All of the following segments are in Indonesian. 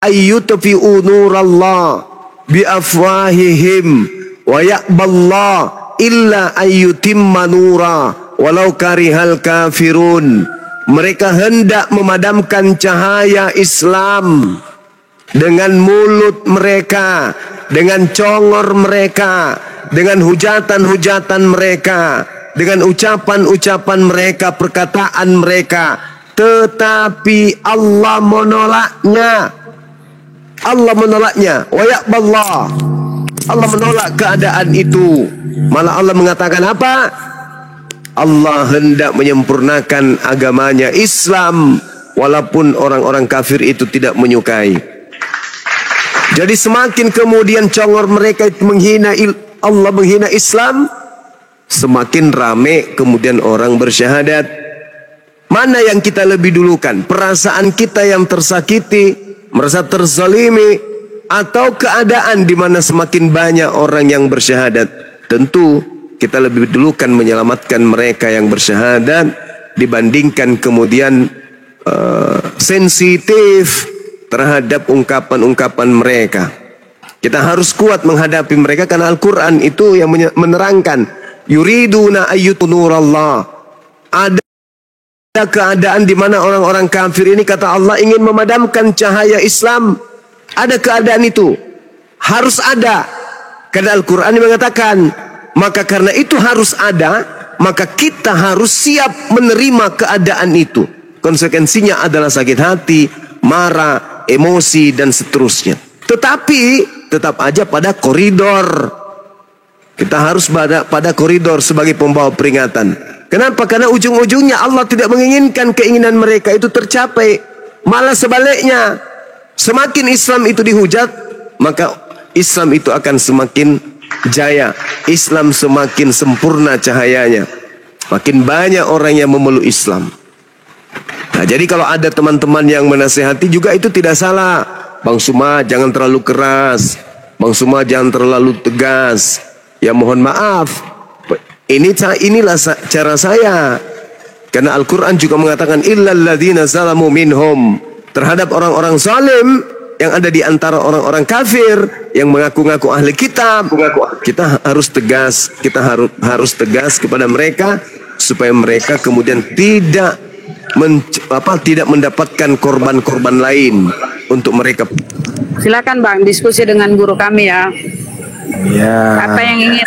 ayyutfi'u nurallah biafwahihim wa ya'ballah illa ayyutimma nura walau karihal kafirun. Mereka hendak memadamkan cahaya Islam dengan mulut mereka, dengan congor mereka, dengan hujatan-hujatan mereka, dengan ucapan-ucapan mereka, perkataan mereka, tetapi Allah menolaknya. Allah menolaknya. Wa ya'ballah. Allah menolak keadaan itu. Malah Allah mengatakan apa? Allah hendak menyempurnakan agamanya Islam walaupun orang-orang kafir itu tidak menyukai. Jadi semakin kemudian congor mereka itu menghina Allah, menghina Islam, semakin rame kemudian orang bersyahadat. Mana yang kita lebih dulukan? Perasaan kita yang tersakiti, merasa terzalimi, atau keadaan di mana semakin banyak orang yang bersyahadat? Tentu kita lebih dulukan menyelamatkan mereka yang bersyahadat dibandingkan kemudian sensitif terhadap ungkapan-ungkapan mereka. Kita harus kuat menghadapi mereka karena Al-Quran itu yang menerangkan yuriduna ayyutu nurallah. Ada keadaan di mana orang-orang kafir ini, kata Allah, ingin memadamkan cahaya Islam. Ada keadaan itu, harus ada. Karena Al-Quran mengatakan, maka karena itu harus ada, maka kita harus siap menerima keadaan itu. Konsekuensinya adalah sakit hati, marah, emosi, dan seterusnya. Tetapi tetap aja pada koridor. Kita harus pada koridor sebagai pembawa peringatan. Kenapa? Karena ujung-ujungnya Allah tidak menginginkan keinginan mereka itu tercapai. Malah sebaliknya, semakin Islam itu dihujat, maka Islam itu akan semakin jaya. Islam semakin sempurna cahayanya. Makin banyak orang yang memeluk Islam. Nah, jadi kalau ada teman-teman yang menasihati juga itu tidak salah. Bang Suma jangan terlalu keras. Bang Suma jangan terlalu tegas. Ya mohon maaf. Inilah cara saya. Karena Al-Quran juga mengatakan illal ladzina zalamu minhum. Terhadap orang-orang zalim yang ada di antara orang-orang kafir yang mengaku-ngaku ahli kitab, kita harus tegas, kita harus tegas kepada mereka supaya mereka kemudian tidak mendapatkan korban-korban lain untuk mereka. Silakan Bang, diskusi dengan guru kami ya. Ya. Apa yang ingin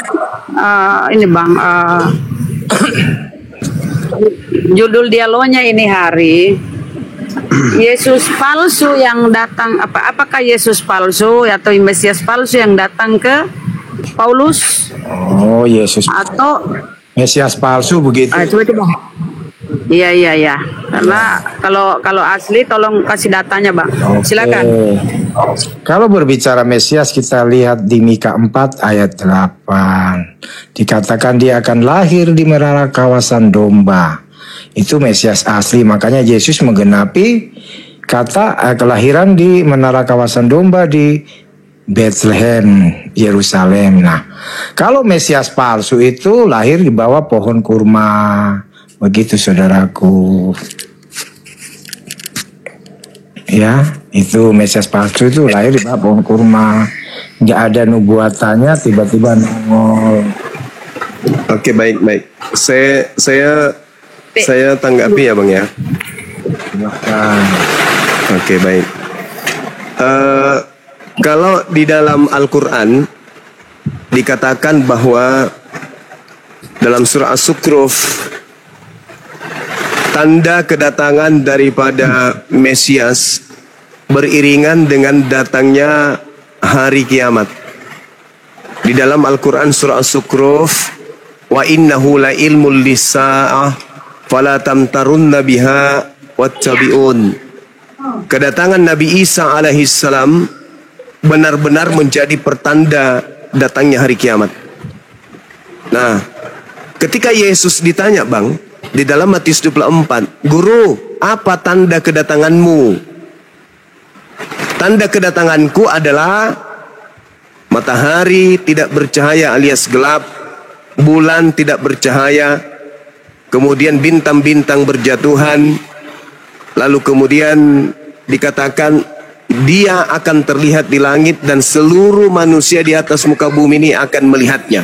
ini Bang, judul dialognya ini hari Yesus palsu yang datang, apakah Yesus palsu atau Mesias palsu yang datang ke Paulus? Oh, Yesus atau Mesias palsu begitu. Coba. Iya. Karena kalau asli tolong kasih datanya, Bang. Silakan. Kalau berbicara Mesias, kita lihat di Mika 4 ayat 8. Dikatakan dia akan lahir di menara kawasan domba. Itu Mesias asli, makanya Yesus menggenapi kata kelahiran di menara kawasan domba di Bethlehem, Yerusalem. Nah, kalau Mesias palsu itu lahir di bawah pohon kurma. Begitu saudaraku. Ya, itu Mesias palsu itu lahir di bawah pohon kurma. Nggak ada nubuatannya, tiba-tiba nongol. Oke, baik. Saya tanggapi ya Bang ya. Oke, baik. Kalau di dalam Al-Quran dikatakan bahwa dalam surah As-Sukruf tanda kedatangan daripada Mesias beriringan dengan datangnya hari kiamat. Di dalam Al-Quran surah As-Sukruf, wa innahu la ilmul lis-sa'ah fala tamtarunna biha wattabi'un. Kedatangan Nabi Isa alaihissalam benar-benar menjadi pertanda datangnya hari kiamat. Nah, ketika Yesus ditanya Bang, di dalam Matius 24, Guru, apa tanda kedatanganmu? Tanda kedatanganku adalah matahari tidak bercahaya alias gelap, bulan tidak bercahaya, kemudian bintang-bintang berjatuhan, lalu kemudian dikatakan Dia akan terlihat di langit dan seluruh manusia di atas muka bumi ini akan melihatnya.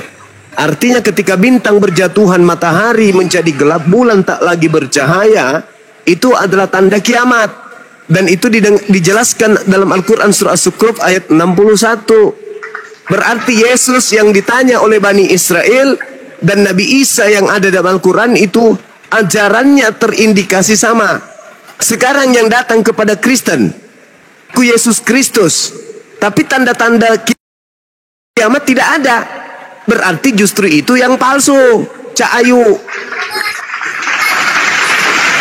Artinya ketika bintang berjatuhan, matahari menjadi gelap, bulan tak lagi bercahaya, itu adalah tanda kiamat. Dan itu dijelaskan dalam Al-Quran surah As-Zukhruf ayat 61. Berarti Yesus yang ditanya oleh Bani Israel dan Nabi Isa yang ada dalam Al-Quran itu ajarannya terindikasi sama. Sekarang yang datang kepada Kristen, ku Yesus Kristus, tapi tanda-tanda kiamat tidak ada. Berarti justru itu yang palsu. Cak Ayu,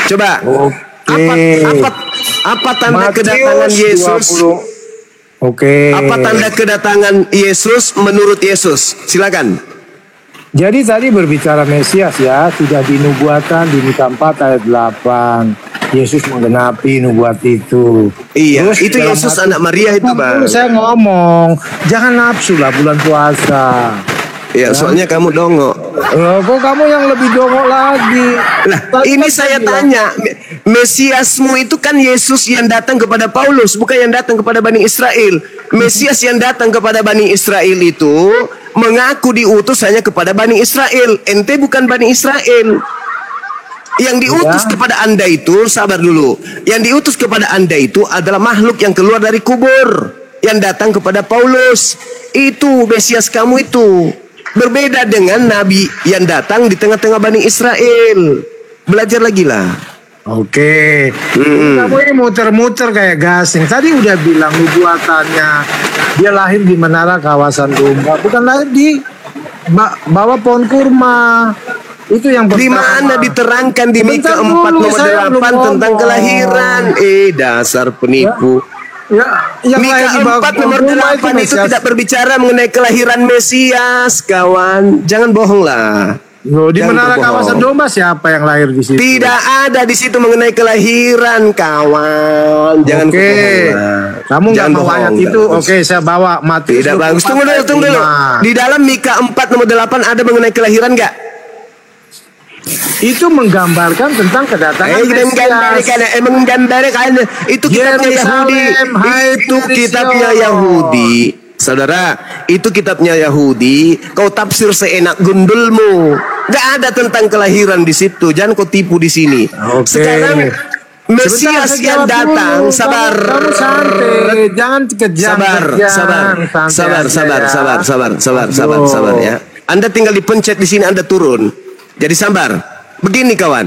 coba apa tanda Matius kedatangan Yesus? 20. Oke. Apa tanda kedatangan Yesus menurut Yesus? Silakan. Jadi tadi berbicara Mesias ya, sudah dinubuatkan di Mika 4 ayat 8. Yesus menggenapi nubuat itu. Iya, Terus itu dalam Yesus hati- anak Maria itu, Bang. Saya ngomong, jangan nafsu lah bulan puasa. Iya, soalnya kamu dongo. Kok kamu yang lebih dongok lagi? Lah, Tadi ini kan saya bilang, tanya, Mesiasmu itu kan Yesus yang datang kepada Paulus, bukan yang datang kepada Bani Israel. Mesias yang datang kepada Bani Israel itu mengaku diutus hanya kepada Bani Israel. Ente bukan Bani Israel. Yang diutus Ya. kepada Anda itu, sabar dulu. Yang diutus kepada Anda itu adalah makhluk yang keluar dari kubur, yang datang kepada Paulus. Itu Mesias kamu itu. Berbeda dengan Nabi yang datang di tengah-tengah Bani Israel. Belajar lagi lah. Oke, kamu ini muter-muter kayak gasing. Tadi udah bilang nubuatannya dia lahir di menara kawasan domba, bukan lahir di bawah pohon kurma. Itu yang Di pertama. mana diterangkan di Mika Bentar 4 dulu, nomor saya 8 belum tentang ngomong. kelahiran. Dasar penipu. Ya, yang Mika lahir di bawah 4 pohon nomor kurma 8 itu Mesias. tidak berbicara mengenai kelahiran Mesias, kawan. Jangan bohong lah. Loh, di Jangan menara berbohong. kawasan domba siapa yang lahir di situ? Tidak ada di situ mengenai kelahiran, kawan. Jangan Oke, bohong lah. kamu nggak Jangan mau bohong, ayat nggak itu? bagus. Oke, saya bawa Matius. Tidak bagus. 24 Tunggu dulu, ayat tunggu dulu. 5. Di dalam Mika 4 nomor 8 ada mengenai kelahiran nggak? Itu menggambarkan tentang kedatangan Mesias. Menggambarkan itu kitabnya Yahudi. Yerusalem, hai Itu putri kitabnya Sion. Yahudi. Saudara, itu kitabnya Yahudi. Kau tafsir seenak gundulmu. Gak ada tentang kelahiran di situ. Jangan kau tipu di sini. Oke. Sekarang Sebentar, Mesias saya yang jawab datang, dulu. sabar. Kamu santai, jangan kejang. Sabar ya. Anda tinggal dipencet di sini, Anda turun. Jadi sabar. Begini kawan,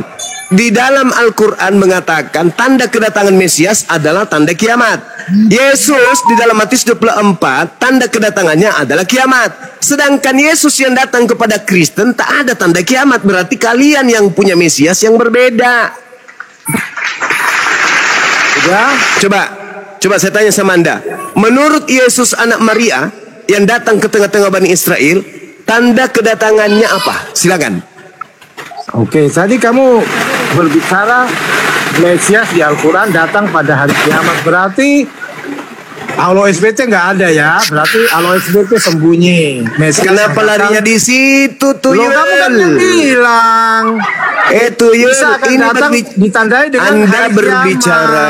di dalam Al-Quran mengatakan tanda kedatangan Mesias adalah tanda kiamat. Yesus di dalam Matius 24 tanda kedatangannya adalah kiamat. Sedangkan Yesus yang datang kepada Kristen tak ada tanda kiamat. Berarti kalian yang punya Mesias yang berbeda. Ya, Coba saya tanya sama Anda. Menurut Yesus anak Maria yang datang ke tengah-tengah Bani Israel, tanda kedatangannya apa? Silakan. oke. Tadi kamu berbicara Mesias di Al-Quran datang pada hari kiamat. Berarti Allah SBT nggak ada ya? Berarti Allah SBT sembunyi. Mesias Kenapa yang larinya datang- di situ tuh? Loh, kamu kan yang bilang. Tuyul, Bisa akan ini datang ditandai dengan Anda hari berbicara,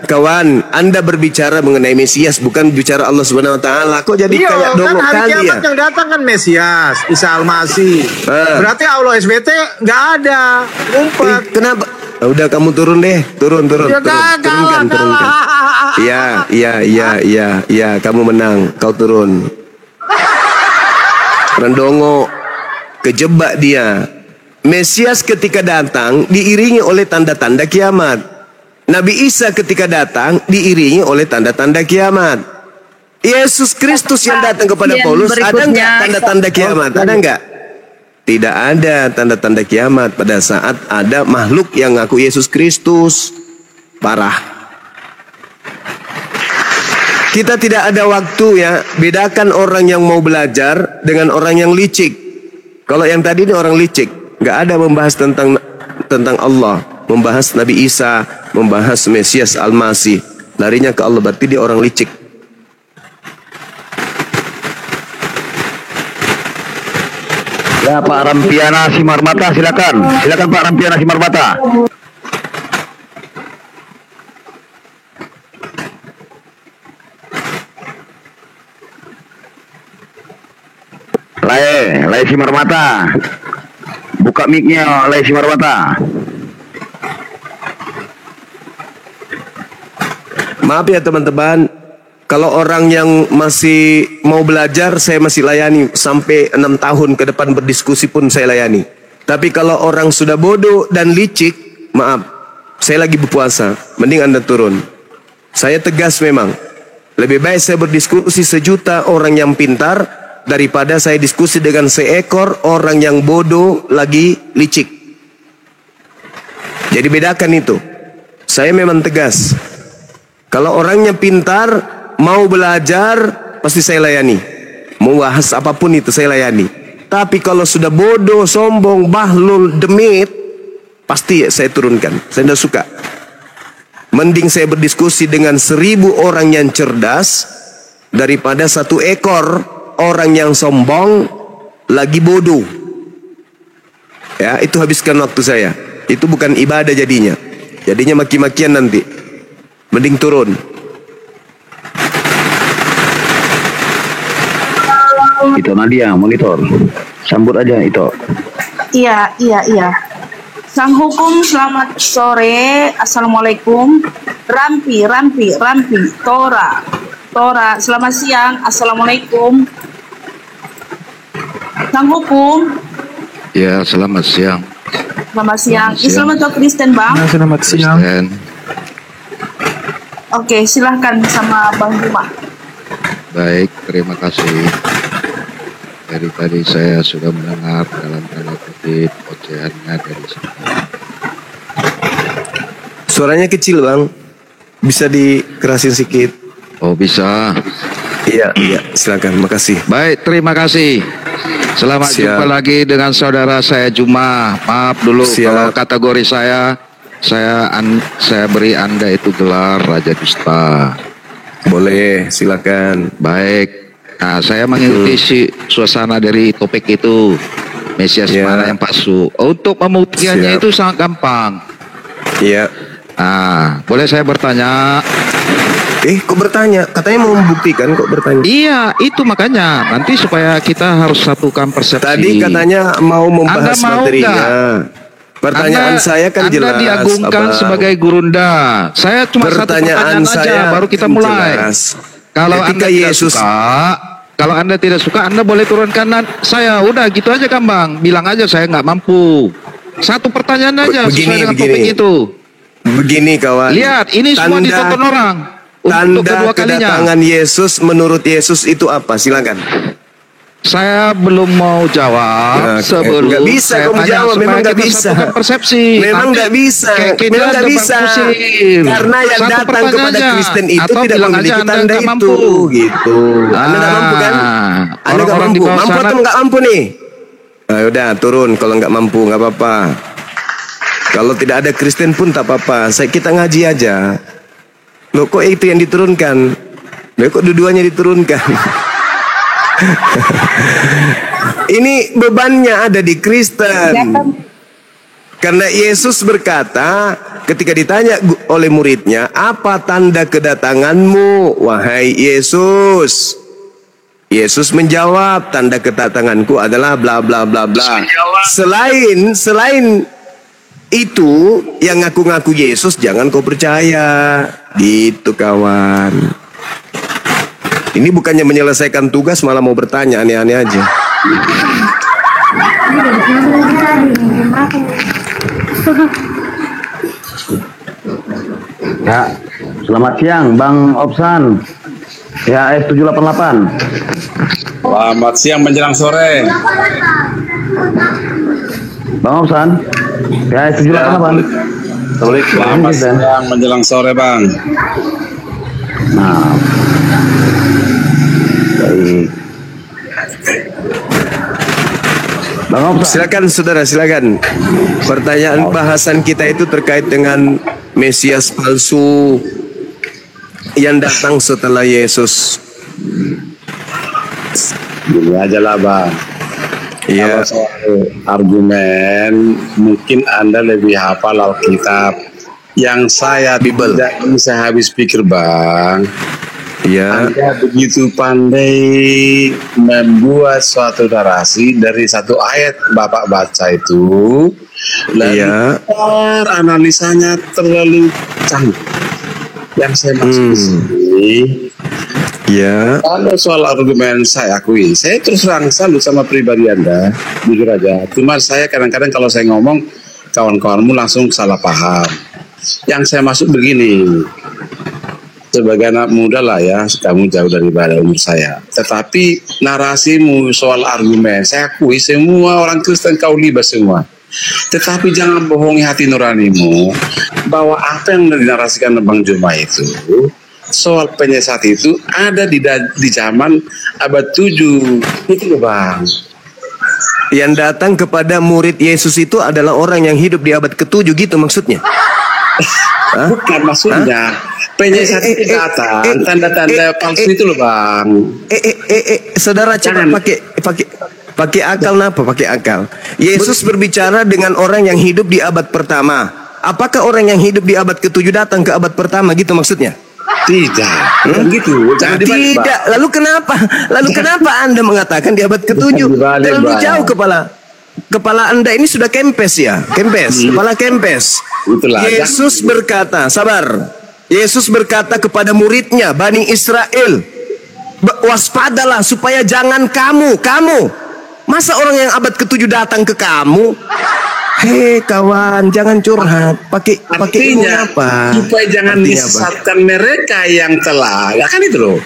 kawan. Anda berbicara mengenai Mesias, bukan bicara Allah Subhanahu Wa Taala. Kok jadi Iya, kayak kan dongok hari kali ya? kiamat yang datang kan Mesias, Isa Al-Masih. Berarti Allah SBT nggak ada, ngumpet. Kenapa? Udah kamu turun deh, turun. Ya Turunkan. Iya, kamu menang. Kau turun. Rendongo, kejebak dia. Mesias ketika datang diiringi oleh tanda-tanda kiamat. Nabi Isa ketika datang diiringi oleh tanda-tanda kiamat. Yesus Kristus yang datang kepada Yang Paulus ada berikutnya, nggak tanda-tanda kiamat? Ada nggak? Tidak ada tanda-tanda kiamat pada saat ada makhluk yang ngaku Yesus Kristus. Parah. Kita tidak ada waktu ya. Bedakan orang yang mau belajar dengan orang yang licik. Kalau yang tadi ini orang licik, nggak ada membahas tentang Allah, membahas Nabi Isa, membahas Mesias Al-Masih. Larinya ke Allah, berarti dia orang licik. Ya, Pak Rampiana Simarmata, silakan. Silakan Pak Rampiana Simarmata. Laisi Marmata. Buka mic-nya, Laisi Marmata. Maaf ya teman-teman, kalau orang yang masih mau belajar saya masih layani sampai 6 tahun ke depan berdiskusi pun saya layani. Tapi kalau orang sudah bodoh dan licik, maaf, saya lagi berpuasa, mending Anda turun. Saya tegas memang. Lebih baik saya berdiskusi 1.000.000 orang yang pintar daripada saya diskusi dengan seekor orang yang bodoh lagi licik. Jadi bedakan itu. Saya memang tegas. Kalau orangnya pintar, mau belajar, pasti saya layani. Mau bahas apapun itu saya layani. Tapi kalau sudah bodoh, sombong, bahlul, demit, pasti saya turunkan. Saya tidak suka. Mending saya berdiskusi dengan 1.000 orang yang cerdas daripada 1 ekor orang yang sombong lagi bodoh. Ya, itu habiskan waktu saya. Itu bukan ibadah jadinya. Jadinya maki-makian nanti. Mending turun. Itu Nadia, monitor. Sambut aja itu. Iya. Sang hukum, selamat sore. Assalamualaikum. Rampi. Tora, selamat siang. Assalamualaikum. Sang hukum. Ya, selamat siang. Selamat siang. Islam atau Kristen, Bang? Selamat siang. Kristen. Oke, silahkan sama Bang Juma. Baik, terima kasih. Dari tadi saya sudah mendengar dalam tanda kutip ocehannya dari sini. Suaranya kecil bang, bisa dikerasin sedikit. Oh bisa. Iya, silakan, makasih. Baik, terima kasih. Selamat Siap. jumpa lagi dengan saudara saya Juma. Maaf dulu kalau kategori saya beri Anda itu gelar Raja Dusta. Boleh, silakan. Baik. Nah, saya mengikuti suasana dari topik itu. Mesias mana yang palsu. Untuk pembuktiannya itu sangat gampang. Iya. Nah, boleh saya bertanya? Kok bertanya? Katanya mau membuktikan, kok bertanya? Iya, itu makanya. Nanti supaya kita harus satukan persepsi. Tadi katanya mau membahas Anda mau materinya. enggak? Pertanyaan saya kan jelas. Anda diagungkan sebagai gurunda. Saya cuma satu pertanyaan saya aja, baru kita mulai. jelas. Kalau Ketika Anda tidak Yesus suka, kalau Anda tidak suka, Anda boleh turunkan saya. Udah gitu aja kan Bang. Bilang aja saya nggak mampu. Satu pertanyaan aja sesuai dengan topik itu. Begini kawan. Lihat, ini semua ditonton orang. Untuk Tanda kedua kalinya. kedatangan Yesus menurut Yesus itu apa? Silakan. Saya belum mau jawab sebelum nggak bisa saya kamu tanya jawab, supaya memang nggak kita bisa. satukan persepsi. Memang Nanti nggak bisa, kita memang nggak debat bisa. kusir. Karena yang Satu datang pertanyaan kepada aja. Kristen itu Atau tidak bilang memiliki aja Anda tanda nggak itu, mampu. gitu. Anda nggak mampu kan? Anda nggak Orang-orang di mampu, bawah mampu sana- atau nggak mampu nih? Nah, udah turun kalau nggak mampu, nggak apa-apa. Kalau tidak ada Kristen pun tak apa-apa. Kita ngaji aja. Loh kok itu yang diturunkan? Loh kok dua-duanya diturunkan? Ini bebannya ada di Kristen. Karena Yesus berkata ketika ditanya oleh muridnya, apa tanda kedatanganmu wahai Yesus? Yesus menjawab, tanda kedatanganku adalah bla bla bla bla. Selain itu yang ngaku-ngaku Yesus jangan kau percaya. Gitu kawan. Ini bukannya menyelesaikan tugas malah mau bertanya aneh-aneh aja. Ya, selamat siang Bang Opsan. Ya, S788. Selamat siang menjelang sore. Bang Opsan. Ya, S788. Selamat siang menjelang sore, Bang. Nah. Baik. Bang Opsan. Silakan saudara, silakan. Pertanyaan bahasan kita itu terkait dengan Mesias palsu yang datang setelah Yesus. Gini aja lah, Bang. Iya. Kalau soal argumen, mungkin Anda lebih hafal Alkitab. Yang saya tidak bisa habis pikir, Bang. Ya. Anda begitu pandai membuat suatu narasi dari satu ayat Bapak baca itu, lalu Iya. analisanya terlalu canggih. Yang saya maksud di sini, Ya. kalau soal argumen saya akui, saya terus terang salut sama pribadi Anda, jujur aja. Cuma saya kadang-kadang kalau saya ngomong, kawan-kawanmu langsung salah paham. Yang saya maksud begini, sebagai anak muda lah ya, kamu jauh daripada umur saya. Tetapi narasimu soal argumen, saya akui semua orang Kristen kau libat semua. Tetapi jangan bohongi hati nuranimu bahwa apa yang dinarasikan Bang Juma itu, soal penyesat itu ada di zaman abad 7. Itu loh Bang. Yang datang kepada murid Yesus itu adalah orang yang hidup di abad ke-7 gitu maksudnya. Bukan maksudnya. Penyesat itu datang, tanda-tanda palsu itu loh Bang. Saudara coba pakai akal napa? Pakai akal. Yesus berbicara dengan orang yang hidup di abad pertama. Apakah orang yang hidup di abad ke-7 datang ke abad pertama gitu maksudnya? Tidak, bukan gitu. Jangan dibalik, Tidak. Bang. Lalu kenapa Anda mengatakan di abad ke-7? Dibalik, Terlalu Bang. jauh kepala Anda ini sudah kempes ya, kepala kempes. Itulah, Yesus berkata, sabar. Yesus berkata kepada muridnya, Bani Israel, waspadalah supaya jangan kamu. Masa orang yang abad ke-7 datang ke kamu? Hei kawan, jangan curhat. Pakai ilmu Artinya, apa? supaya jangan Artinya apa? disesatkan mereka yang telah. Ya kan itu loh.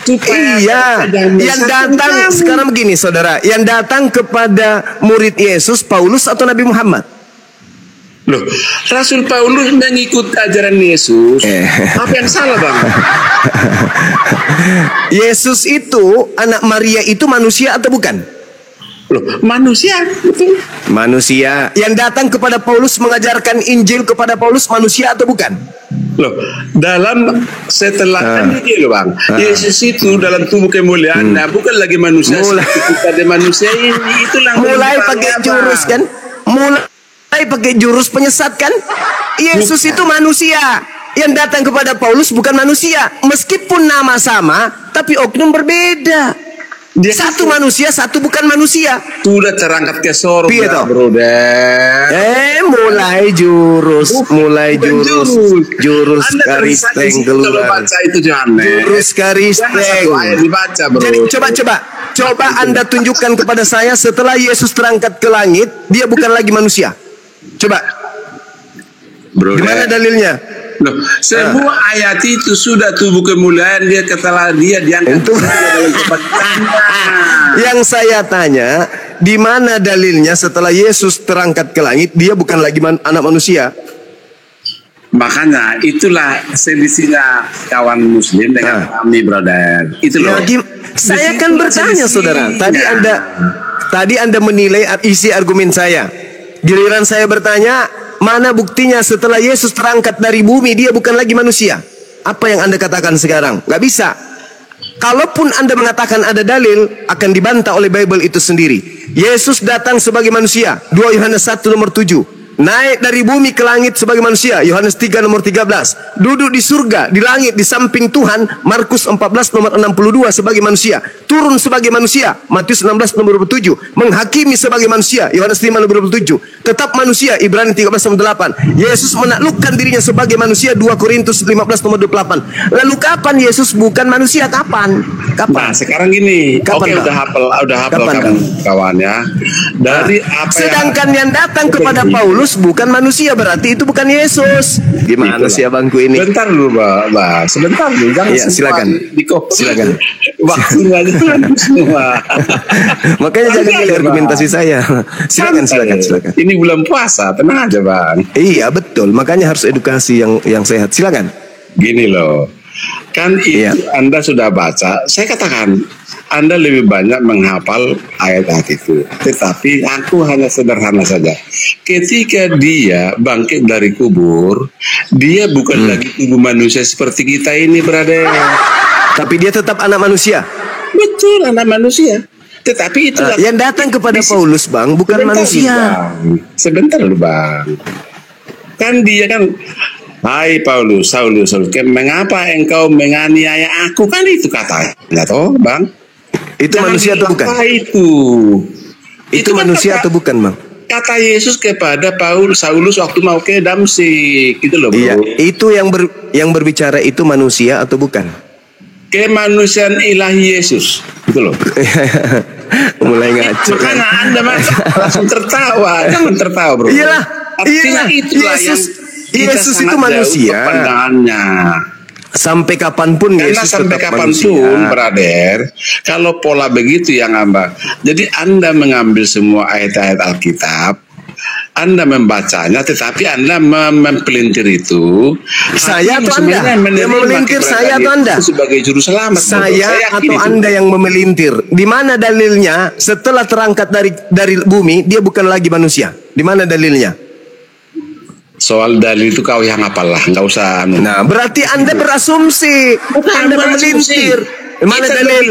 Supaya Iya, mereka jangan yang menyesatkan datang kamu. sekarang begini saudara, yang datang kepada murid Yesus, Paulus atau Nabi Muhammad? Loh, Rasul Paulus mengikut ajaran Yesus. Apa yang salah Bang? Yesus itu, anak Maria itu manusia atau bukan? Loh, manusia betul. Manusia. Yang datang kepada Paulus mengajarkan Injil kepada Paulus manusia atau bukan? Loh, dalam setelah kan begini loh Bang. Yesus itu dalam tubuh kemuliaan, nah, bukan lagi manusia seperti pada manusia ini. Itulah Mulai penyimpangannya, pakai Bang. jurus kan? Mulai pakai jurus penyesat kan? Yesus itu manusia. Yang datang kepada Paulus bukan manusia. Meskipun nama sama, tapi oknum berbeda. Dia Satu manusia, satu bukan manusia. sudah terangkat ke Piye surga, toh? brother. Mulai jurus Anda karisteng kalau keluar. baca itu jangan. Jurus karisteng. Jangan satu ayat dibaca, bro. Jadi coba Anda tunjukkan kepada saya setelah Yesus terangkat ke langit, dia bukan lagi manusia. Coba. Bro, Di mana dalilnya? Loh, semua ayat itu sudah tubuh kemuliaan dia ketelah dia diangkat Itu. dalam kebangkitan. Yang saya tanya, di mana dalilnya setelah Yesus terangkat ke langit, dia bukan lagi anak manusia? Makanya itulah selisihnya kawan muslim dengan kami, brother. Itu loh. Saya kan bertanya, saudara. Tadi Anda menilai isi argumen saya. Giliran saya bertanya, mana buktinya setelah Yesus terangkat dari bumi dia bukan lagi manusia? Apa yang Anda katakan sekarang? Gak bisa. Kalaupun Anda mengatakan ada dalil, akan dibantah oleh Bible itu sendiri. Yesus datang sebagai manusia, 2 Yohanes 1 nomor 7. Naik dari bumi ke langit sebagai manusia, Yohanes 3 nomor 13. Duduk di surga, di langit, di samping Tuhan, Markus 14 nomor 62 sebagai manusia. Turun sebagai manusia, Matius 16 nomor 27. Menghakimi sebagai manusia, Yohanes 5 nomor 27. Tetap manusia, Ibrani 13 nomor 8. Yesus menaklukkan dirinya sebagai manusia, 2 Korintus 15 nomor 28. Lalu kapan Yesus bukan manusia? Kapan? Nah, sekarang gini. Kapan, Oke, Bang? udah hafal Kapan, kamu, kawan ya. Dari apa Sedangkan yang datang kepada Paulus bukan manusia, berarti itu bukan Yesus. Gimana sih abangku ini? Bentar dulu, Mbak. Sebentar dulu. Jangan Iya, silakan. Silakan. Waktunya aja semua. Makanya jangan nilai argumentasi saya. Silakan. Ini bulan puasa, tenang aja, Bang. Iya, betul. Makanya harus edukasi yang sehat. Silakan. Gini loh. Kan itu Anda sudah baca. Saya katakan Anda lebih banyak menghafal ayat-ayat itu. Tetapi aku hanya sederhana saja. Ketika dia bangkit dari kubur, dia bukan lagi tubuh manusia seperti kita ini, brother. Tapi dia tetap anak manusia. Betul, anak manusia. Tetapi itu yang datang kepada Paulus, Bang, bukan manusia. Sebentar loh, Bang. Kan dia kan Hai Paulus, Saulus, mengapa engkau menganiaya aku? Kan itu katanya toh, Bang. Itu Jangan manusia atau bilang bukan? apa Itu Itu kan manusia atau bukan, Bang? kata Yesus kepada Saulus waktu mau ke Damsik, gitu loh, Bro. Iya, itu yang berbicara itu manusia atau bukan? Kemanusiaan ilahi Yesus, gitu loh. Mulai ngaco. Makanya Anda langsung tertawa, jangan tertawa, Bro. Iyalah, Artinya itulah Yesus sangat itu jauh manusia. pandangannya. Sampai kapanpun Karena Yesus sampai tetap kapanpun, manusia. brother, kalau pola begitu yang Anda, jadi Anda mengambil semua ayat-ayat Alkitab, Anda membacanya, tetapi Anda mempelintir itu. Saya atau sebenarnya Anda? Yang menerima memelintir keberadaan saya atau Anda? Yesus sebagai juru selamat. Saya yakin atau itu. Anda yang memelintir? Di mana dalilnya? Setelah terangkat dari bumi, dia bukan lagi manusia. Di mana dalilnya? Soal dalil itu kau yang apalah, nggak usah. Nah, berarti Anda berasumsi. Anda memelintir. Di mana Kita dalil?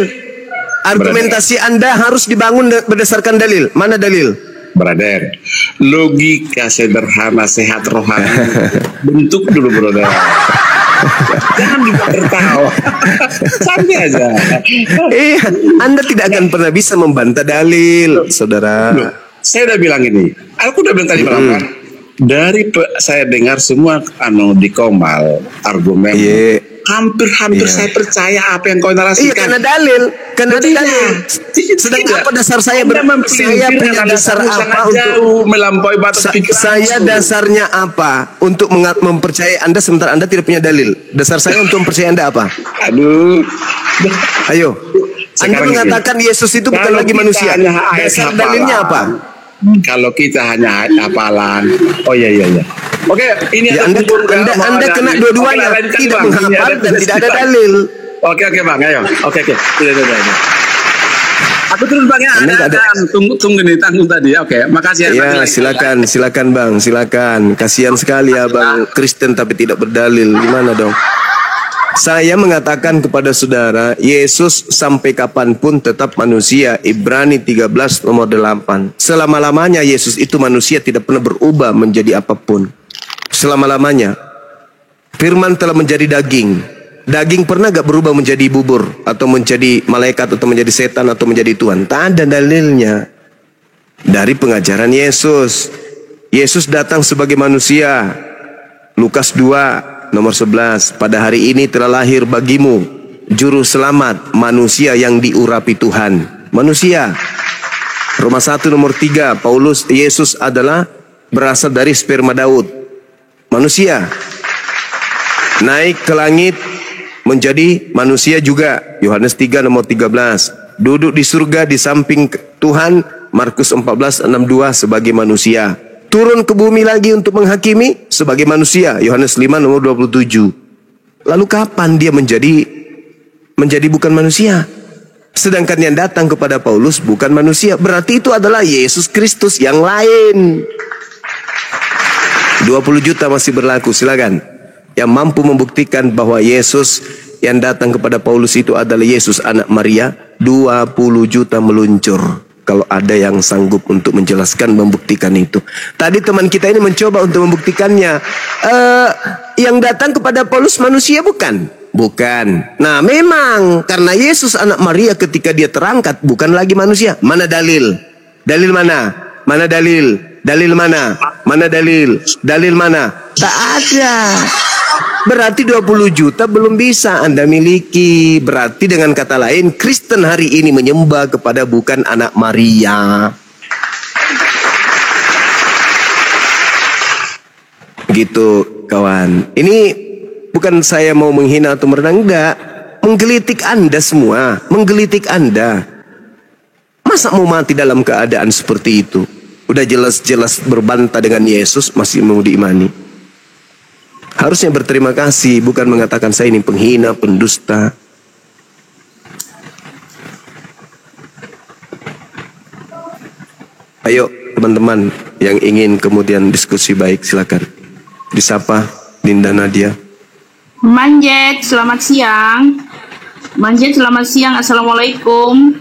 Argumentasi Anda harus dibangun berdasarkan dalil. Mana dalil? Brother, logika sederhana sehat rohani bentuk dulu, brother. Jangan juga tertawa. Santai aja. Iya, Anda tidak akan pernah bisa membantah dalil, saudara. Loh, saya udah bilang ini. Aku udah bilang tadi malam kan. Saya dengar semua di Komal argumen. Iya. Hampir saya percaya apa yang kau narasikan. Iya, karena dalil, karena ada Tidak. dalil. Sedang Tidak. apa dasar saya Anda saya punya dasar apa untuk jauh melampaui batas pikiran. saya dasarnya apa untuk mempercayai Anda sementara Anda tidak punya dalil? Dasar saya untuk mempercayai Anda apa? Aduh. Ayo. Anda Sekarang mengatakan Yesus itu bukan kalau lagi kita manusia. hanya ayat Dasar hafalan. dalilnya apa? Kalau kita hanya hafalan. Oh iya. Oke, ini Ya, ada Anda kena dua-duanya, tidak menghafal dan tidak ada dalil. Oke Bang, ayo. Oke. Tidak. Aku turun Bang ya. Anda nggak ada. Tunggu nih, tanggung tadi. Oke, makasih ya. Ya, silakan Bang, silakan. Kasihan sekali ya Bang Kristen tapi tidak berdalil. Gimana dong? Saya mengatakan kepada saudara, Yesus sampai kapanpun tetap manusia. Ibrani 13 nomor 8. Selama-lamanya Yesus itu manusia, tidak pernah berubah menjadi apapun. Selama-lamanya. Firman telah menjadi daging. Daging pernah gak berubah menjadi bubur, atau menjadi malaikat, atau menjadi setan, atau menjadi Tuhan? Tak ada dalilnya. Dari pengajaran Yesus. Yesus datang sebagai manusia. Lukas 2 nomor 11, pada hari ini telah lahir bagimu juru selamat, manusia yang diurapi Tuhan. Manusia. Roma 1 nomor 3, Yesus adalah berasal dari sperma Daud. Manusia. Naik ke langit menjadi manusia juga. Yohanes 3 nomor 13. Duduk di surga di samping Tuhan. Markus 14:62 sebagai manusia. Turun ke bumi lagi untuk menghakimi sebagai manusia. Yohanes 5 nomor 27. Lalu kapan dia menjadi bukan manusia? Sedangkan yang datang kepada Paulus bukan manusia. Berarti itu adalah Yesus Kristus yang lain. 20 juta masih berlaku, silakan. Yang mampu membuktikan bahwa Yesus yang datang kepada Paulus itu adalah Yesus anak Maria, 20 juta meluncur. Kalau ada yang sanggup untuk menjelaskan, membuktikan itu. Tadi teman kita ini mencoba untuk membuktikannya. Yang datang kepada Paulus manusia bukan? Bukan. Nah memang karena Yesus anak Maria ketika dia terangkat bukan lagi manusia. Mana dalil? Dalil mana? Mana dalil? Dalil mana? Mana dalil? Dalil mana? Tak ada. Berarti 20 juta belum bisa Anda miliki. Berarti dengan kata lain, Kristen hari ini menyembah kepada bukan anak Maria. Gitu kawan. Ini bukan saya mau menghina atau merendah, enggak. Menggelitik Anda semua. Menggelitik Anda. Masa mau mati dalam keadaan seperti itu? Udah jelas-jelas berbantah dengan Yesus masih mau diimani. Harusnya berterima kasih, bukan mengatakan saya ini penghina, pendusta. Ayo teman-teman yang ingin kemudian diskusi baik, silakan. Disapa Dinda Nadia. Manjet, selamat siang. Manjet, selamat siang. Assalamualaikum.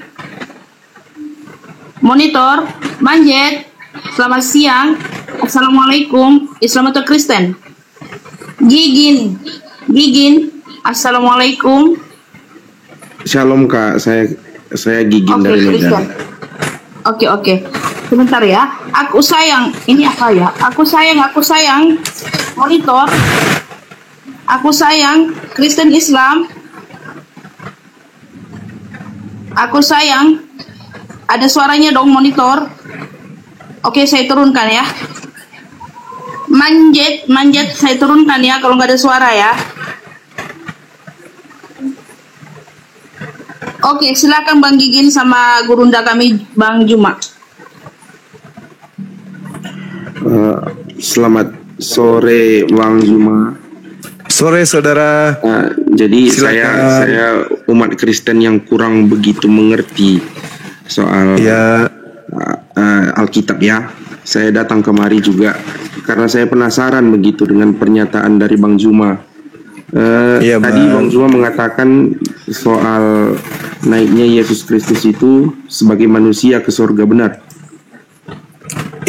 Monitor, Manjet, selamat siang. Assalamualaikum. Islam atau Kristen? Gigin. Assalamualaikum. Shalom Kak, saya Gigin Oke, dari Christian. Medan. Oke. Sebentar ya. Aku sayang. Ini apa ya? Aku sayang. Monitor. Aku sayang. Kristen Islam. Aku sayang. Ada suaranya dong monitor. Oke, saya turunkan ya. Manjet saya turunkan ya kalau nggak ada suara ya. Oke, silakan Bang Gigin sama gurunda kami Bang Juma. Selamat sore Bang Juma. Sore saudara. Jadi Silakan. saya umat Kristen yang kurang begitu mengerti soal Alkitab ya. Saya datang kemari juga karena saya penasaran begitu dengan pernyataan dari Bang Juma. Tadi Bang Juma mengatakan soal naiknya Yesus Kristus itu sebagai manusia ke surga, benar?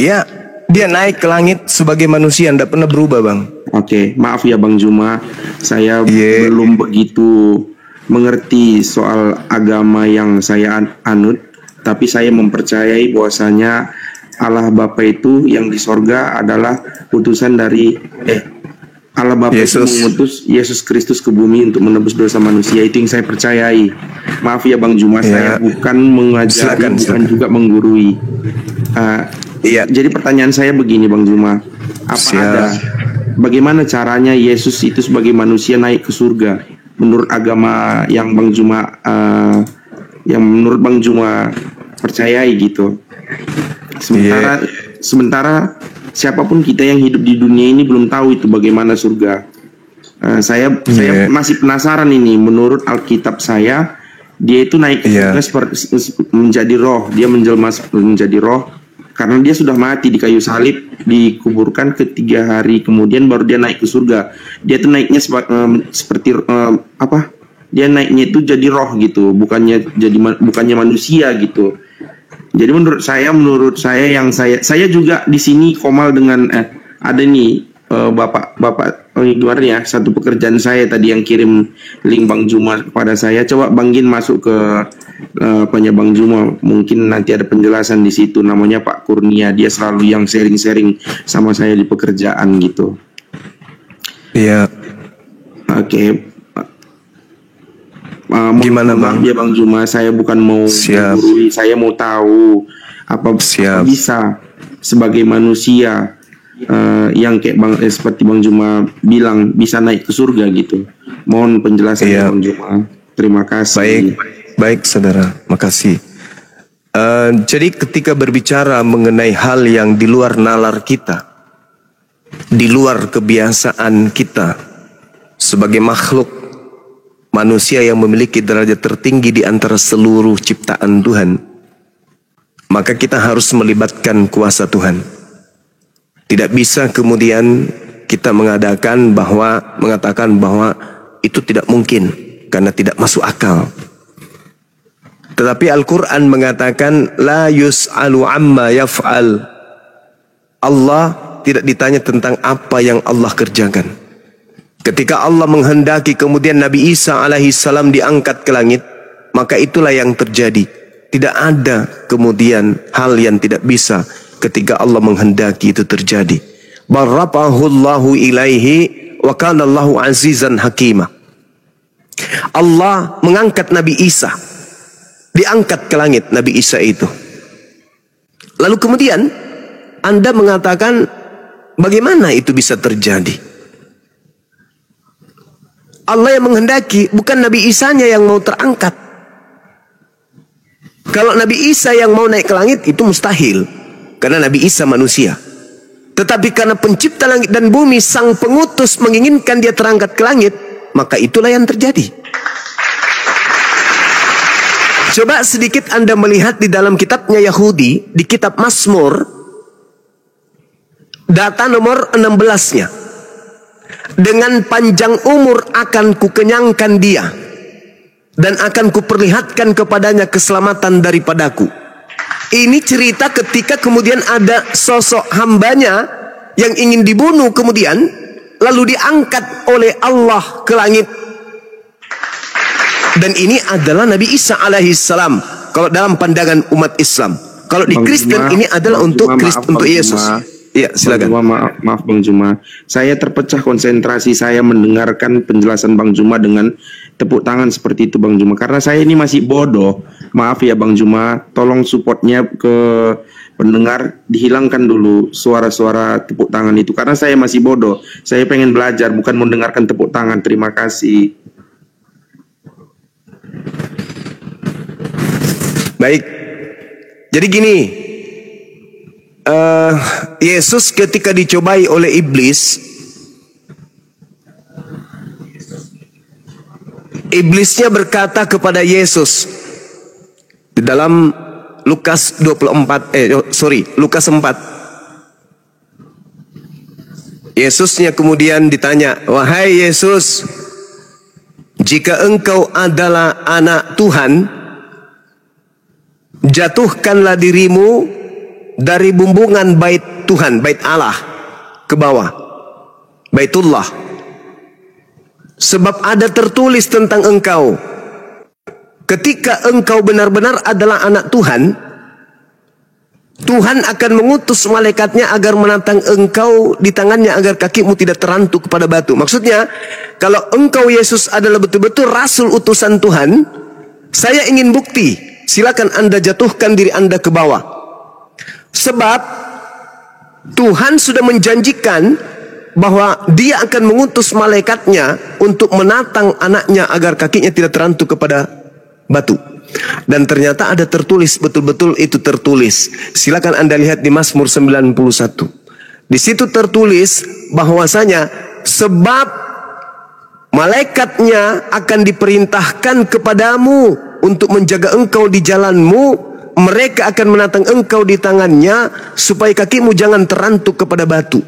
Ya, dia naik ke langit sebagai manusia, tidak pernah berubah Bang. Oke, maaf ya Bang Juma, saya belum begitu mengerti soal agama yang saya anut, tapi saya mempercayai bahwasanya Allah Bapa itu yang di sorga adalah utusan dari Allah Bapa itu mengutus Yesus Kristus ke bumi untuk menebus dosa manusia. Itu yang saya percayai. Maaf ya Bang Juma, saya bukan mengajari, bukan juga menggurui. Jadi pertanyaan saya begini Bang Juma, bagaimana caranya Yesus itu sebagai manusia naik ke surga menurut agama yang Bang Juma percayai gitu? Sementara siapapun kita yang hidup di dunia ini belum tahu itu bagaimana surga. Saya masih penasaran ini. Menurut Alkitab saya, dia itu naik ke surga menjadi roh. Dia menjelma menjadi roh karena dia sudah mati di kayu salib, dikuburkan ke 3 hari kemudian baru dia naik ke surga. Dia itu naiknya seperti Dia naiknya itu jadi roh gitu, bukannya manusia gitu. Jadi menurut saya yang saya juga di sini komal dengan ada nih bapak gimana ya, satu pekerjaan saya tadi yang kirim link Bang Juma kepada saya. Coba Bang Gin masuk ke Bang Juma, mungkin nanti ada penjelasan di situ. Namanya Pak Kurnia, dia selalu yang sharing sama saya di pekerjaan gitu. Iya. Oke. Gimana Bang? Ya Bang Juma, saya bukan mau menggurui, saya mau tahu apa bisa sebagai manusia yang kayak seperti Bang Juma bilang bisa naik ke surga gitu. Mohon penjelasan Bang Juma. Terima kasih. Baik saudara, makasih. Jadi ketika berbicara mengenai hal yang di luar nalar kita, di luar kebiasaan kita sebagai makhluk manusia yang memiliki derajat tertinggi di antara seluruh ciptaan Tuhan, maka kita harus melibatkan kuasa Tuhan. Tidak bisa kemudian kita mengatakan bahwa itu tidak mungkin karena tidak masuk akal. Tetapi Al-Quran mengatakan la yus'alu amma yaf'al. Allah tidak ditanya tentang apa yang Allah kerjakan. Ketika Allah menghendaki kemudian Nabi Isa alaihissalam diangkat ke langit, maka itulah yang terjadi. Tidak ada kemudian hal yang tidak bisa ketika Allah menghendaki itu terjadi. Barrafa'ahullahu ilaihi wa kana Allahu azizan hakima. Allah mengangkat Nabi Isa. Diangkat ke langit Nabi Isa itu. Lalu kemudian Anda mengatakan bagaimana itu bisa terjadi? Allah yang menghendaki, bukan Nabi Isanya yang mau terangkat. Kalau Nabi Isa yang mau naik ke langit itu mustahil, karena Nabi Isa manusia. Tetapi karena pencipta langit dan bumi, sang pengutus menginginkan dia terangkat ke langit, maka itulah yang terjadi. Coba sedikit Anda melihat di dalam kitabnya Yahudi, di kitab Mazmur, data nomor 16-nya. Dengan panjang umur akan kukenyangkan dia, dan akan kuperlihatkan kepadanya keselamatan daripadaku. Ini cerita ketika kemudian ada sosok hambanya yang ingin dibunuh kemudian, lalu diangkat oleh Allah ke langit. Dan ini adalah Nabi Isa alaihissalam kalau dalam pandangan umat Islam. Kalau di Kristen ini adalah untuk Yesus. Iya, silakan. Maaf Bang Juma, saya terpecah konsentrasi saya mendengarkan penjelasan Bang Juma dengan tepuk tangan seperti itu Bang Juma, karena saya ini masih bodoh. Maaf ya Bang Juma, tolong supportnya ke pendengar, dihilangkan dulu suara-suara tepuk tangan itu, karena saya masih bodoh. Saya pengen belajar, bukan mendengarkan tepuk tangan. Terima kasih. Baik, jadi gini, Yesus ketika dicobai oleh iblis, iblisnya berkata kepada Yesus di dalam Lukas 4. Yesusnya kemudian ditanya, "Wahai Yesus, jika engkau adalah anak Tuhan, jatuhkanlah dirimu dari bumbungan bait Tuhan, bait Allah, ke bawah, Baitullah. Sebab ada tertulis tentang engkau, ketika engkau benar-benar adalah anak Tuhan, Tuhan akan mengutus malaikatnya agar menantang engkau di tangannya agar kakimu tidak terantuk kepada batu." Maksudnya, kalau engkau Yesus adalah betul-betul rasul utusan Tuhan, saya ingin bukti. Silakan Anda jatuhkan diri Anda ke bawah. Sebab Tuhan sudah menjanjikan bahwa Dia akan mengutus malaikatnya untuk menatang anaknya agar kakinya tidak terantuk kepada batu. Dan ternyata ada tertulis, betul-betul itu tertulis. Silakan Anda lihat di Mazmur 91. Di situ tertulis bahwasanya sebab malaikatnya akan diperintahkan kepadamu untuk menjaga engkau di jalanmu, mereka akan menatang engkau di tangannya supaya kakimu jangan terantuk kepada batu.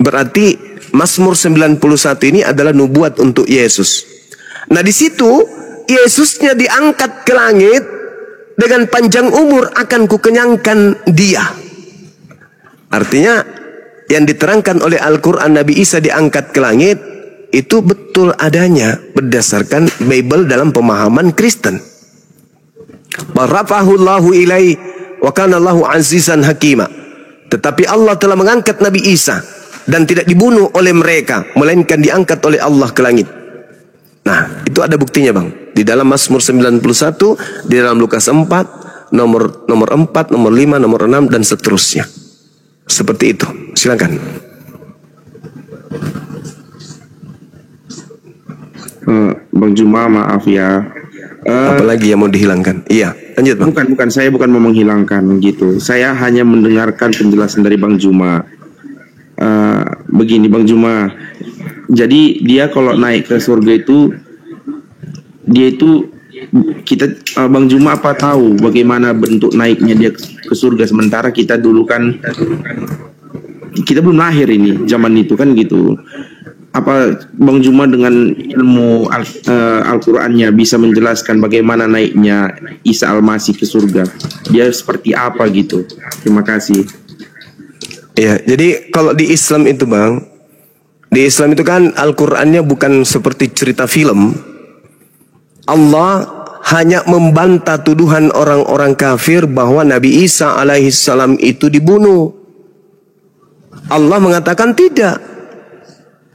Berarti Mazmur 91 ini adalah nubuat untuk Yesus. Nah, di situ Yesusnya diangkat ke langit, dengan panjang umur akan kukenyangkan dia. Artinya yang diterangkan oleh Al-Quran Nabi Isa diangkat ke langit itu betul adanya berdasarkan Bible dalam pemahaman Kristen. Barafahullahu ilai wa kana Allahu azizan hakima. Tetapi Allah telah mengangkat Nabi Isa dan tidak dibunuh oleh mereka, melainkan diangkat oleh Allah ke langit. Nah, itu ada buktinya Bang. Di dalam Mazmur 91, di dalam Lukas 4, nomor 4, nomor 5, nomor 6 dan seterusnya. Seperti itu. Silakan. Bang Juma, maaf ya. Apalagi yang mau dihilangkan? Iya, lanjut Bang. Bukan, saya bukan mau menghilangkan gitu. Saya hanya mendengarkan penjelasan dari Bang Juma. Begini Bang Juma, jadi dia kalau naik ke surga itu, dia itu Bang Juma apa tahu bagaimana bentuk naiknya dia ke surga, sementara kita dulu kan kita belum lahir ini zaman itu kan gitu. Apa Bang Juma dengan ilmu Al-Qur'annya bisa menjelaskan bagaimana naiknya Isa Al-Masih ke surga? Dia seperti apa gitu? Terima kasih. Ya, jadi kalau di Islam itu Bang, di Islam itu kan Al-Qur'annya bukan seperti cerita film. Allah hanya membantah tuduhan orang-orang kafir bahwa Nabi Isa alaihissalam itu dibunuh. Allah mengatakan tidak.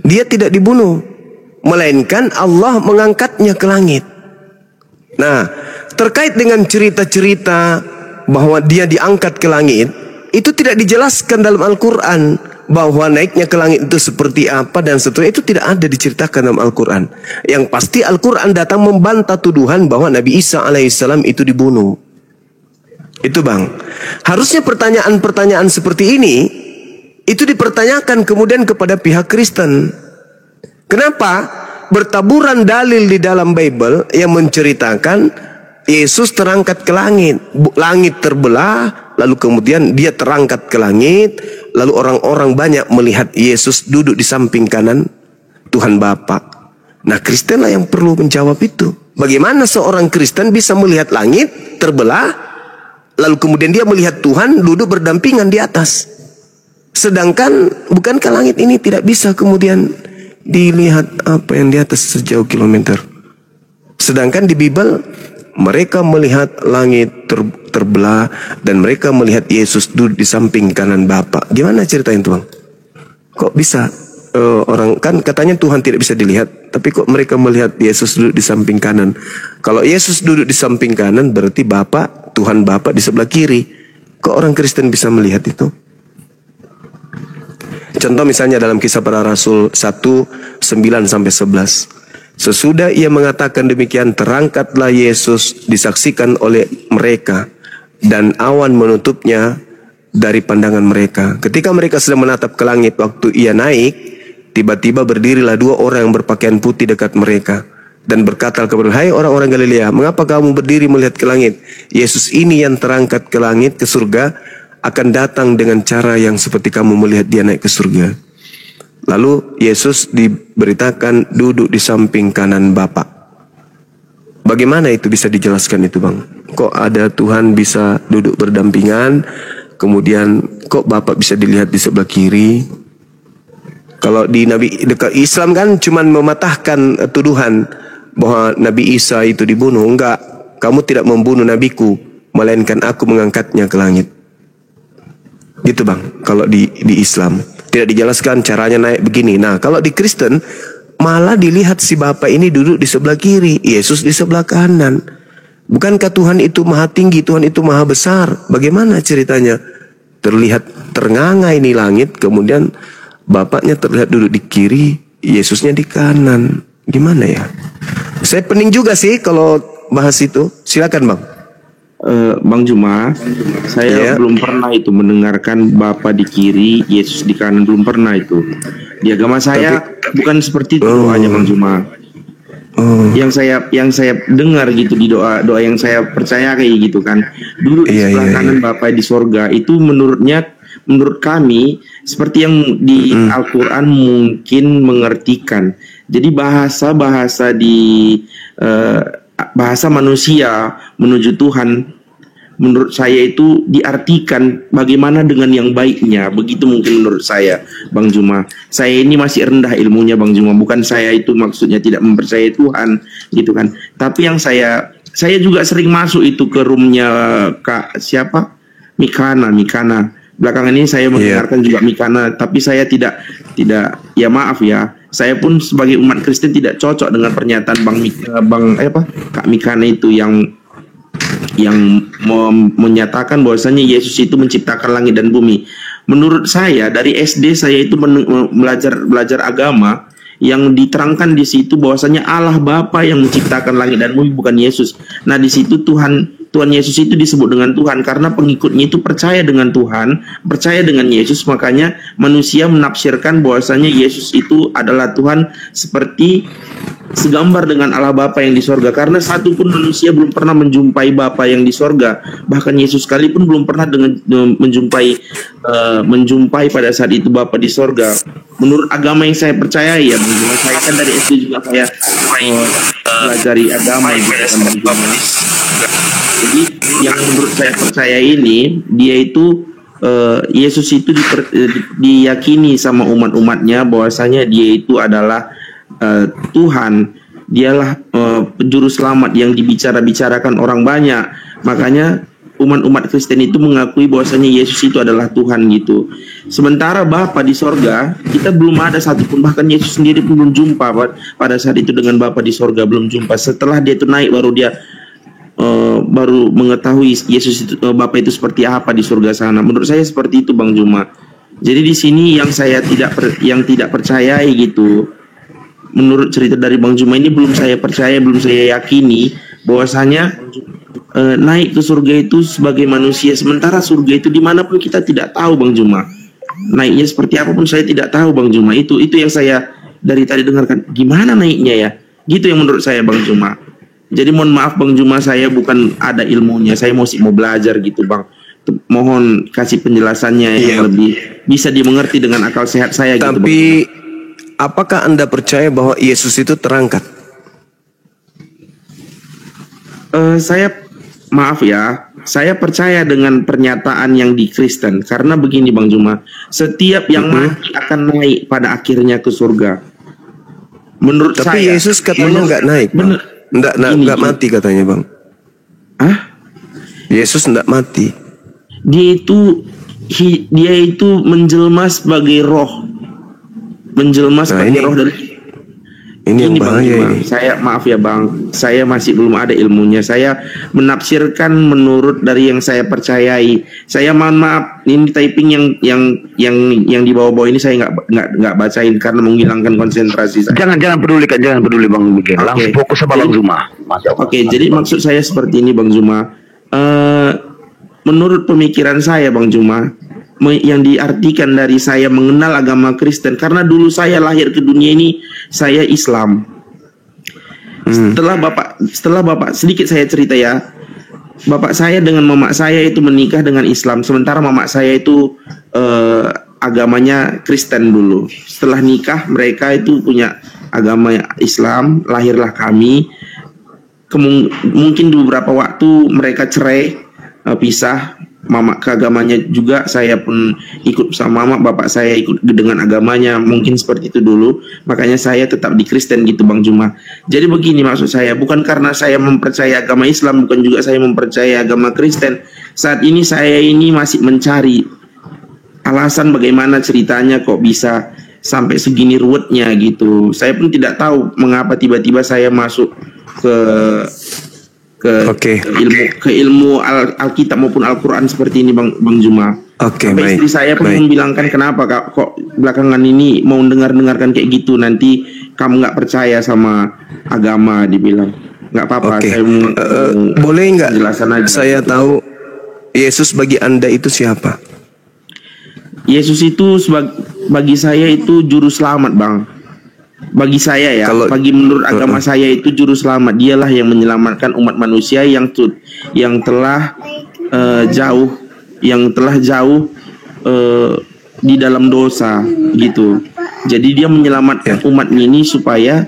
Dia tidak dibunuh, melainkan Allah mengangkatnya ke langit. Nah, terkait dengan cerita-cerita bahwa dia diangkat ke langit, itu tidak dijelaskan dalam Al-Quran. Bahwa naiknya ke langit itu seperti apa dan seterusnya, itu tidak ada diceritakan dalam Al-Quran. Yang pasti Al-Quran datang membantah tuduhan bahwa Nabi Isa alaihissalam itu dibunuh. Itu Bang. Harusnya pertanyaan-pertanyaan seperti ini itu dipertanyakan kemudian kepada pihak Kristen. Kenapa bertaburan dalil di dalam Bible yang menceritakan Yesus terangkat ke langit, langit terbelah, lalu kemudian dia terangkat ke langit, lalu orang-orang banyak melihat Yesus duduk di samping kanan Tuhan Bapa. Nah, Kristen lah yang perlu menjawab itu. Bagaimana seorang Kristen bisa melihat langit terbelah, lalu kemudian dia melihat Tuhan duduk berdampingan di atas? Sedangkan bukankah langit ini tidak bisa kemudian dilihat apa yang di atas sejauh kilometer. Sedangkan di Bible mereka melihat langit terbelah dan mereka melihat Yesus duduk di samping kanan Bapa. Gimana ceritanya itu, Bang? Kok bisa orang kan katanya Tuhan tidak bisa dilihat, tapi kok mereka melihat Yesus duduk di samping kanan? Kalau Yesus duduk di samping kanan berarti Bapa, Tuhan Bapa di sebelah kiri. Kok orang Kristen bisa melihat itu? Contoh misalnya dalam Kisah Para Rasul 1:9-11. Sesudah ia mengatakan demikian, terangkatlah Yesus disaksikan oleh mereka dan awan menutupnya dari pandangan mereka. Ketika mereka sedang menatap ke langit waktu ia naik, tiba-tiba berdirilah dua orang yang berpakaian putih dekat mereka dan berkata kepada, hai orang-orang Galilea, mengapa kamu berdiri melihat ke langit? Yesus ini yang terangkat ke langit, ke surga, akan datang dengan cara yang seperti kamu melihat dia naik ke surga. Lalu Yesus diberitakan duduk di samping kanan Bapa. Bagaimana itu bisa dijelaskan itu, Bang? Kok ada Tuhan bisa duduk berdampingan, kemudian kok Bapa bisa dilihat di sebelah kiri? Kalau di Nabi dekat Islam kan cuman mematahkan tuduhan bahwa Nabi Isa itu dibunuh. Enggak, kamu tidak membunuh nabiku, melainkan aku mengangkatnya ke langit. Gitu, Bang. Kalau di Islam tidak dijelaskan caranya naik begini. Nah, kalau di Kristen malah dilihat si Bapa ini duduk di sebelah kiri, Yesus di sebelah kanan. Bukankah Tuhan itu maha tinggi, Tuhan itu maha besar? Bagaimana ceritanya? Terlihat ternganga ini langit, kemudian Bapaknya terlihat duduk di kiri, Yesusnya di kanan. Gimana ya? Saya pening juga sih kalau bahas itu. Silakan, Bang. Bang Juma, saya belum pernah itu mendengarkan Bapa di kiri, Yesus di kanan, belum pernah itu. Di agama saya bukan seperti itu doanya, Bang Juma. Yang saya dengar gitu di doa yang saya percaya kayak gitu kan, duduk di sebelah kanan Bapa di sorga, itu menurut kami seperti yang di Al-Quran mungkin mengertikan. Jadi bahasa manusia menuju Tuhan menurut saya itu diartikan bagaimana dengan yang baiknya. Begitu mungkin menurut saya, Bang Juma. Saya ini masih rendah ilmunya, Bang Juma. Bukan saya itu maksudnya tidak mempercayai Tuhan gitu kan. Tapi yang saya juga sering masuk itu ke roomnya Kak siapa? Mikana. Belakangan ini saya mendengarkan juga Mikana, tapi saya tidak ya maaf ya. Saya pun sebagai umat Kristen tidak cocok dengan pernyataan Kak Mikana itu yang menyatakan bahwasanya Yesus itu menciptakan langit dan bumi. Menurut saya dari SD saya itu belajar agama yang diterangkan di situ bahwasanya Allah Bapa yang menciptakan langit dan bumi, bukan Yesus. Nah, di situ Tuhan Yesus itu disebut dengan Tuhan karena pengikutnya itu percaya dengan Tuhan, percaya dengan Yesus, makanya manusia menafsirkan bahwasanya Yesus itu adalah Tuhan seperti segambar dengan Allah Bapa yang di sorga. Karena satu pun manusia belum pernah menjumpai Bapa yang di sorga. Bahkan Yesus sekalipun belum pernah menjumpai pada saat itu Bapa di sorga. Menurut agama yang saya percayai ya, saya kan dari SD juga saya pelajari agama gitu. Jadi yang menurut saya percaya ini, dia itu Yesus itu diyakini sama umat-umatnya bahwasanya dia itu adalah Tuhan, dialah juru selamat yang dibicarakan orang banyak. Makanya umat-umat Kristen itu mengakui bahwasanya Yesus itu adalah Tuhan gitu. Sementara Bapa di sorga, kita belum ada satupun, bahkan Yesus sendiri pun belum jumpa pada saat itu dengan Bapa di sorga, belum jumpa. Setelah dia itu naik baru dia baru mengetahui Yesus itu, Bapa itu seperti apa di surga sana. Menurut saya seperti itu, Bang Juma. Jadi di sini yang saya tidak percayai gitu. Menurut cerita dari Bang Juma ini belum saya percaya, belum saya yakini bahwasanya naik ke surga itu sebagai manusia. Sementara surga itu dimanapun kita tidak tahu, Bang Juma. Naiknya seperti apapun saya tidak tahu, Bang Juma. Itu yang saya dari tadi dengarkan. Gimana naiknya ya? Gitu yang menurut saya, Bang Juma. Jadi mohon maaf Bang Juma, saya bukan ada ilmunya, saya masih mau belajar gitu, Bang. Mohon kasih penjelasannya yang lebih bisa dimengerti dengan akal sehat saya. Tapi gitu, apakah Anda percaya bahwa Yesus itu terangkat? Saya percaya dengan pernyataan yang di Kristen. Karena begini Bang Juma, setiap yang mati akan naik pada akhirnya ke surga. Menurut Tapi saya, Yesus katanya nggak naik, Bang. bener. Nggak mati katanya, Bang. Hah? Yesus nggak mati. Dia itu menjelma sebagai roh. Menjelma sebagai roh dari ini yang Bang bahaya Juma. ini. Saya maaf ya Bang, saya masih belum ada ilmunya. Saya menafsirkan menurut dari yang saya percayai. Saya mohon maaf, ini typing yang di bawah-bawah ini saya nggak bacain karena menghilangkan konsentrasi saya. Jangan peduli Bang Miguel. Langsung fokus sama Bang Zuma. Oke, jadi maksud saya seperti ini Bang Zuma. Menurut pemikiran saya Bang Zuma, yang diartikan dari saya mengenal agama Kristen, karena dulu saya lahir ke dunia ini saya Islam. Setelah bapak sedikit saya cerita ya, bapak saya dengan mama saya itu menikah dengan Islam, sementara mama saya itu agamanya Kristen dulu. Setelah nikah mereka itu punya agama Islam, lahirlah kami. Mungkin beberapa waktu mereka cerai, pisah. Mama ke agamanya juga, saya pun ikut sama mama, bapak saya ikut dengan agamanya, mungkin seperti itu dulu. Makanya saya tetap di Kristen gitu Bang Zuma. Jadi begini maksud saya, bukan karena saya mempercayai agama Islam, bukan juga saya mempercayai agama Kristen. Saat ini saya ini masih mencari alasan bagaimana ceritanya kok bisa sampai segini ruwetnya gitu. Saya pun tidak tahu mengapa tiba-tiba saya masuk ke ilmu Alkitab maupun Al-Quran seperti ini Bang Zuma. Sampai istri saya pun membilangkan, kenapa kok belakangan ini mau dengarkan kayak gitu, nanti kamu nggak percaya sama agama, dibilang. Nggak apa-apa. Boleh nggak saya tahu Yesus bagi Anda itu siapa? Yesus itu bagi saya itu juru selamat Bang. Bagi saya ya, bagi menurut agama saya itu juru selamat. Dialah yang menyelamatkan umat manusia yang telah jauh di dalam dosa gitu. Jadi dia menyelamatkan umat ini supaya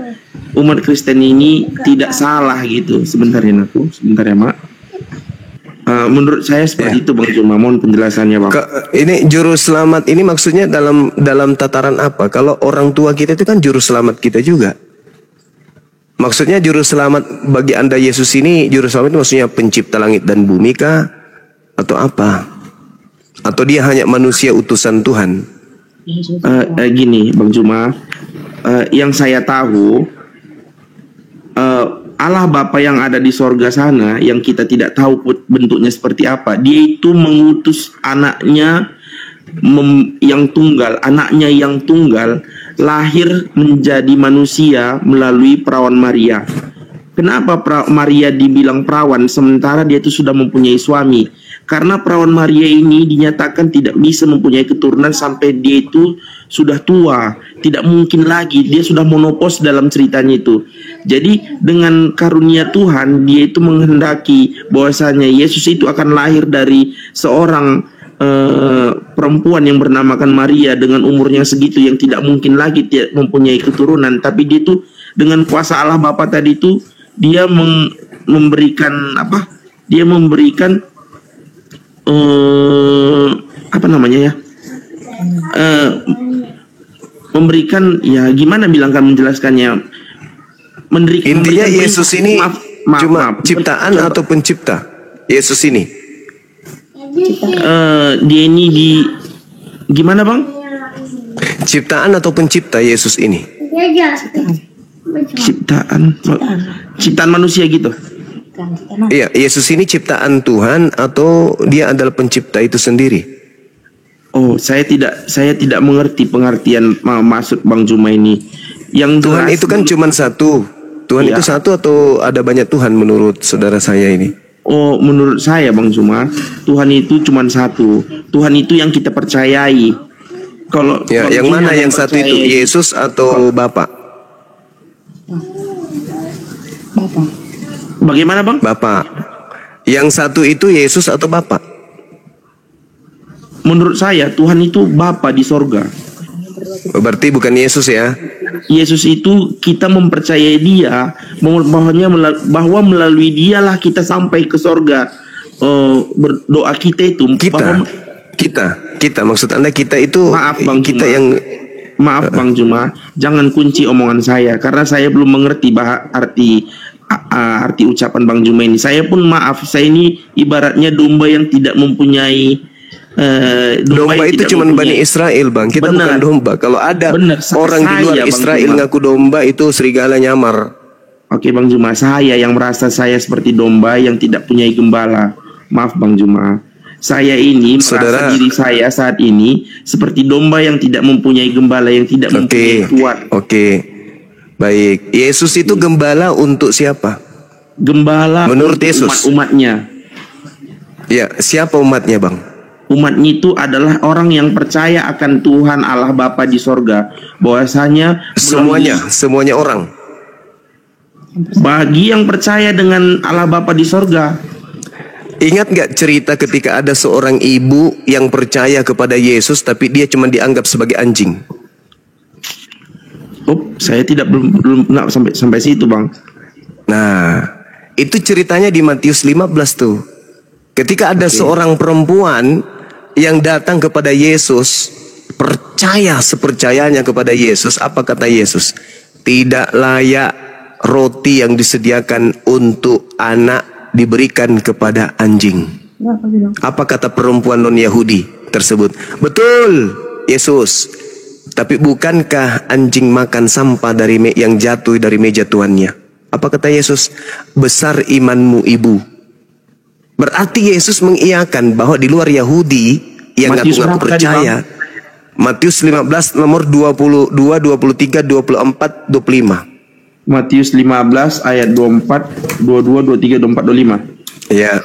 umat Kristen ini tidak salah gitu. Sebentar ya Mak. Menurut saya seperti itu Bang Zuma. Mohon penjelasannya Bang. Ini juru selamat ini maksudnya dalam tataran apa? Kalau orang tua kita itu kan juru selamat kita juga. Maksudnya juru selamat bagi Anda Yesus ini, juru selamat itu maksudnya pencipta langit dan bumi kah? Atau apa? Atau dia hanya manusia utusan Tuhan? Gini Bang Zuma, yang saya tahu Allah Bapa yang ada di sorga sana, yang kita tidak tahu bentuknya seperti apa, dia itu mengutus anaknya yang tunggal lahir menjadi manusia melalui perawan Maria. Kenapa Maria dibilang perawan sementara dia itu sudah mempunyai suami? Karena perawan Maria ini dinyatakan tidak bisa mempunyai keturunan sampai dia itu sudah tua, tidak mungkin lagi, dia sudah monopos dalam ceritanya itu. Jadi dengan karunia Tuhan, dia itu menghendaki bahwasanya Yesus itu akan lahir dari seorang perempuan yang bernamakan Maria dengan umurnya segitu, yang tidak mungkin lagi tidak mempunyai keturunan. Tapi dia itu dengan kuasa Allah Bapa tadi itu dia memberikan apa? Dia memberikan memberikan, ya gimana bilangkan menjelaskannya, intinya Yesus ini cuma ciptaan atau pencipta. Yesus ini dia ini gimana Bang? Ciptaan atau pencipta Yesus ini? Ciptaan manusia gitu. Iya, Yesus ini ciptaan Tuhan atau dia adalah pencipta itu sendiri? Oh, saya tidak mengerti pengertian maksud Bang Zuma ini. Yang Tuhan itu kan cuma satu. Tuhan itu satu atau ada banyak Tuhan menurut saudara saya ini? Oh, menurut saya Bang Zuma, Tuhan itu cuma satu. Tuhan itu yang kita percayai. Kalau yang mana yang satu itu, Yesus atau Bapa? Bagaimana Bang? Bapa. Yang satu itu Yesus atau Bapa? Menurut saya Tuhan itu Bapa di sorga. Berarti bukan Yesus ya? Yesus itu kita mempercayai dia, bahwa melalui dialah kita sampai ke sorga. Berdoa kita itu kita maksud Anda kita itu, maaf Bang kita Zuma. yang maaf Bang Juma, jangan kunci omongan saya karena saya belum mengerti arti ucapan Bang Juma ini. Saya pun maaf, saya ini ibaratnya domba yang tidak mempunyai domba itu cuma Bani Israel, Bang. Kita bukan domba. Kalau ada orang di luar Israel ngaku domba, itu serigala nyamar. Oke Bang Juma, saya yang merasa saya seperti domba yang tidak punya gembala. Maaf Bang Juma, saya ini merasa diri saya saat ini seperti domba yang tidak mempunyai gembala, yang tidak mempunyai tuan. Baik, Yesus itu gembala untuk siapa? Gembala menurut Yesus, umatnya. Ya, siapa umatnya, Bang? Umatnya itu adalah orang yang percaya akan Tuhan Allah Bapa di sorga. Bahwasanya semuanya orang. Bagi yang percaya dengan Allah Bapa di sorga. Ingat gak cerita ketika ada seorang ibu yang percaya kepada Yesus tapi dia cuma dianggap sebagai anjing? Saya belum sampai situ, Bang. Nah, itu ceritanya di Matius 15 tuh. Ketika ada seorang perempuan yang datang kepada Yesus, percaya sepercayanya kepada Yesus, apa kata Yesus? Tidak layak roti yang disediakan untuk anak diberikan kepada anjing. Apa kata perempuan non-Yahudi tersebut? Betul, Yesus. Tapi bukankah anjing makan sampah yang jatuh dari meja tuannya? Apa kata Yesus? Besar imanmu ibu. Berarti Yesus mengiyakan bahwa di luar Yahudi yang ngaku-ngaku percaya. Matius 15 nomor 22, 23, 24, 25. Matius 15 ayat 24, 22, 23, 24, 25. Ya.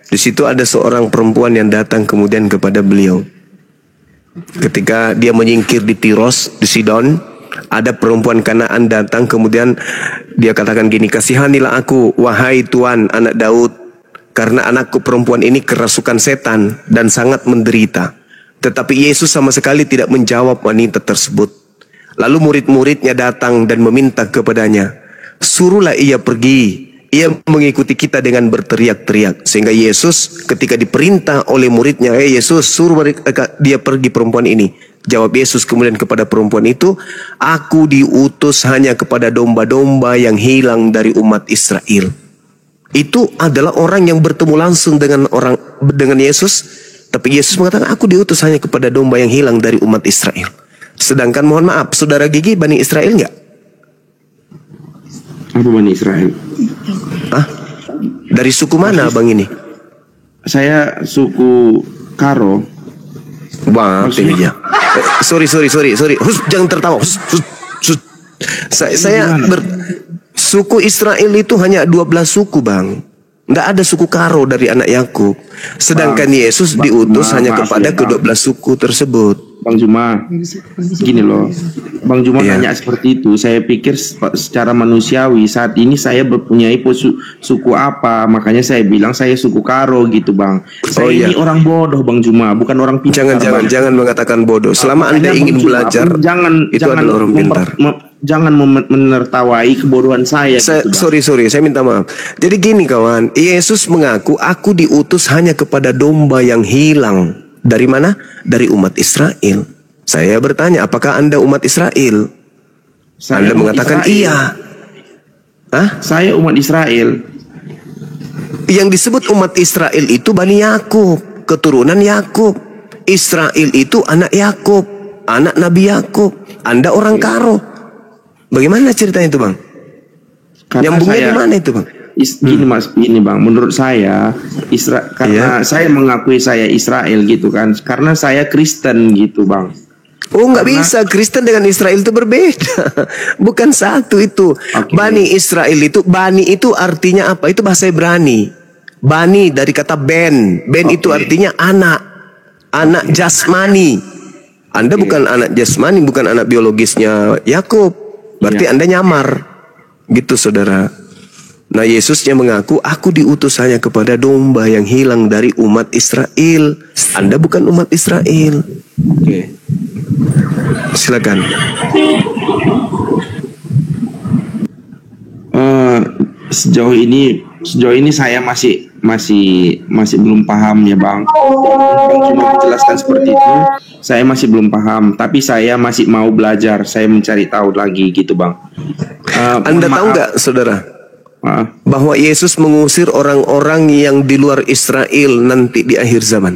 Di situ ada seorang perempuan yang datang kemudian kepada beliau. Ketika dia menyingkir di Tiros, di Sidon, ada perempuan Kanaan datang kemudian dia katakan gini, kasihanilah aku, wahai Tuan, anak Daud, karena anakku perempuan ini kerasukan setan dan sangat menderita. Tetapi Yesus sama sekali tidak menjawab wanita tersebut. Lalu murid-muridnya datang dan meminta kepadanya, suruhlah ia pergi. Ia mengikuti kita dengan berteriak-teriak. Sehingga Yesus ketika diperintah oleh muridnya, Yesus suruh dia pergi perempuan ini. Jawab Yesus kemudian kepada perempuan itu, aku diutus hanya kepada domba-domba yang hilang dari umat Israel. Itu adalah orang yang bertemu langsung dengan Yesus. Tapi Yesus mengatakan, aku diutus hanya kepada domba yang hilang dari umat Israel. Sedangkan mohon maaf, saudara Gigi Bani Israel enggak? Apa Bani Israel? Dari suku mana Bang ini? Saya suku Karo. Wah, ini dia. Sorry. Jangan tertawa. Saya suku Israel itu hanya 12 suku, Bang. Tidak ada suku Karo dari anak Yakub. Sedangkan Yesus diutus hanya kepada ke-12 suku tersebut. Bang Juma, gini loh, Bang Juma nanya seperti itu. Saya pikir secara manusiawi saat ini saya mempunyai suku apa, makanya saya bilang saya suku Karo gitu, Bang. Saya ini orang bodoh, Bang Juma, bukan orang pintar. Jangan mengatakan bodoh. Selama Anda ingin belajar, itu adalah orang pintar. Jangan menertawai kebodohan saya. Sorry, saya minta maaf. Jadi gini kawan, Yesus mengaku, aku diutus hanya kepada domba yang hilang. Dari mana? Dari umat Israel. Saya bertanya, apakah Anda umat Israel? Anda mengatakan iya. Saya umat Israel. Yang disebut umat Israel itu Bani Yakub, keturunan Yakub. Israel itu anak Yakub, anak Nabi Yakub. Anda orang Karo. Bagaimana ceritanya itu, Bang? Nyambungnya di mana itu, Bang? Gini Mas, ini Bang, menurut saya karena saya mengakui saya Israel gitu kan, karena saya Kristen gitu, Bang. Oh, nggak bisa, Kristen dengan Israel itu berbeda. Bukan satu itu. Bani Israel itu, Bani itu artinya apa? Itu bahasa Ibrani. Bani dari kata Ben. Ben itu artinya anak jasmani. Anda bukan anak jasmani, bukan anak biologisnya Yakub. Berarti Anda nyamar. Gitu, saudara. Nah, Yesusnya mengaku, aku diutus hanya kepada domba yang hilang dari umat Israel. Anda bukan umat Israel. Silakan. Sejauh ini saya masih masih belum paham ya Bang. Bang cuma menjelaskan seperti itu, saya masih belum paham. Tapi saya masih mau belajar, saya mencari tahu lagi gitu Bang. Anda tahu nggak, saudara, bahwa Yesus mengusir orang-orang yang di luar Israel nanti di akhir zaman?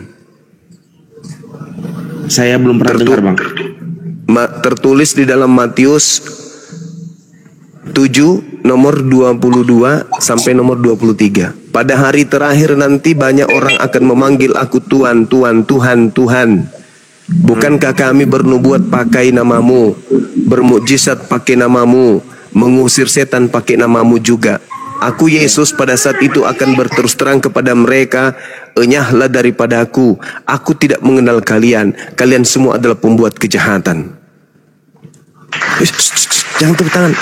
Saya belum pernah dengar Bang. Tertulis di dalam Matius 7 nomor 22 sampai nomor 23. Pada hari terakhir nanti banyak orang akan memanggil aku Tuhan, Tuhan, Tuhan, Tuhan. Bukankah kami bernubuat pakai namamu, bermukjizat pakai namamu, mengusir setan pakai namamu juga? Aku Yesus pada saat itu akan berterus terang kepada mereka, enyahlah daripada aku tidak mengenal kalian, kalian semua adalah pembuat kejahatan. Jangan tepuk tangan.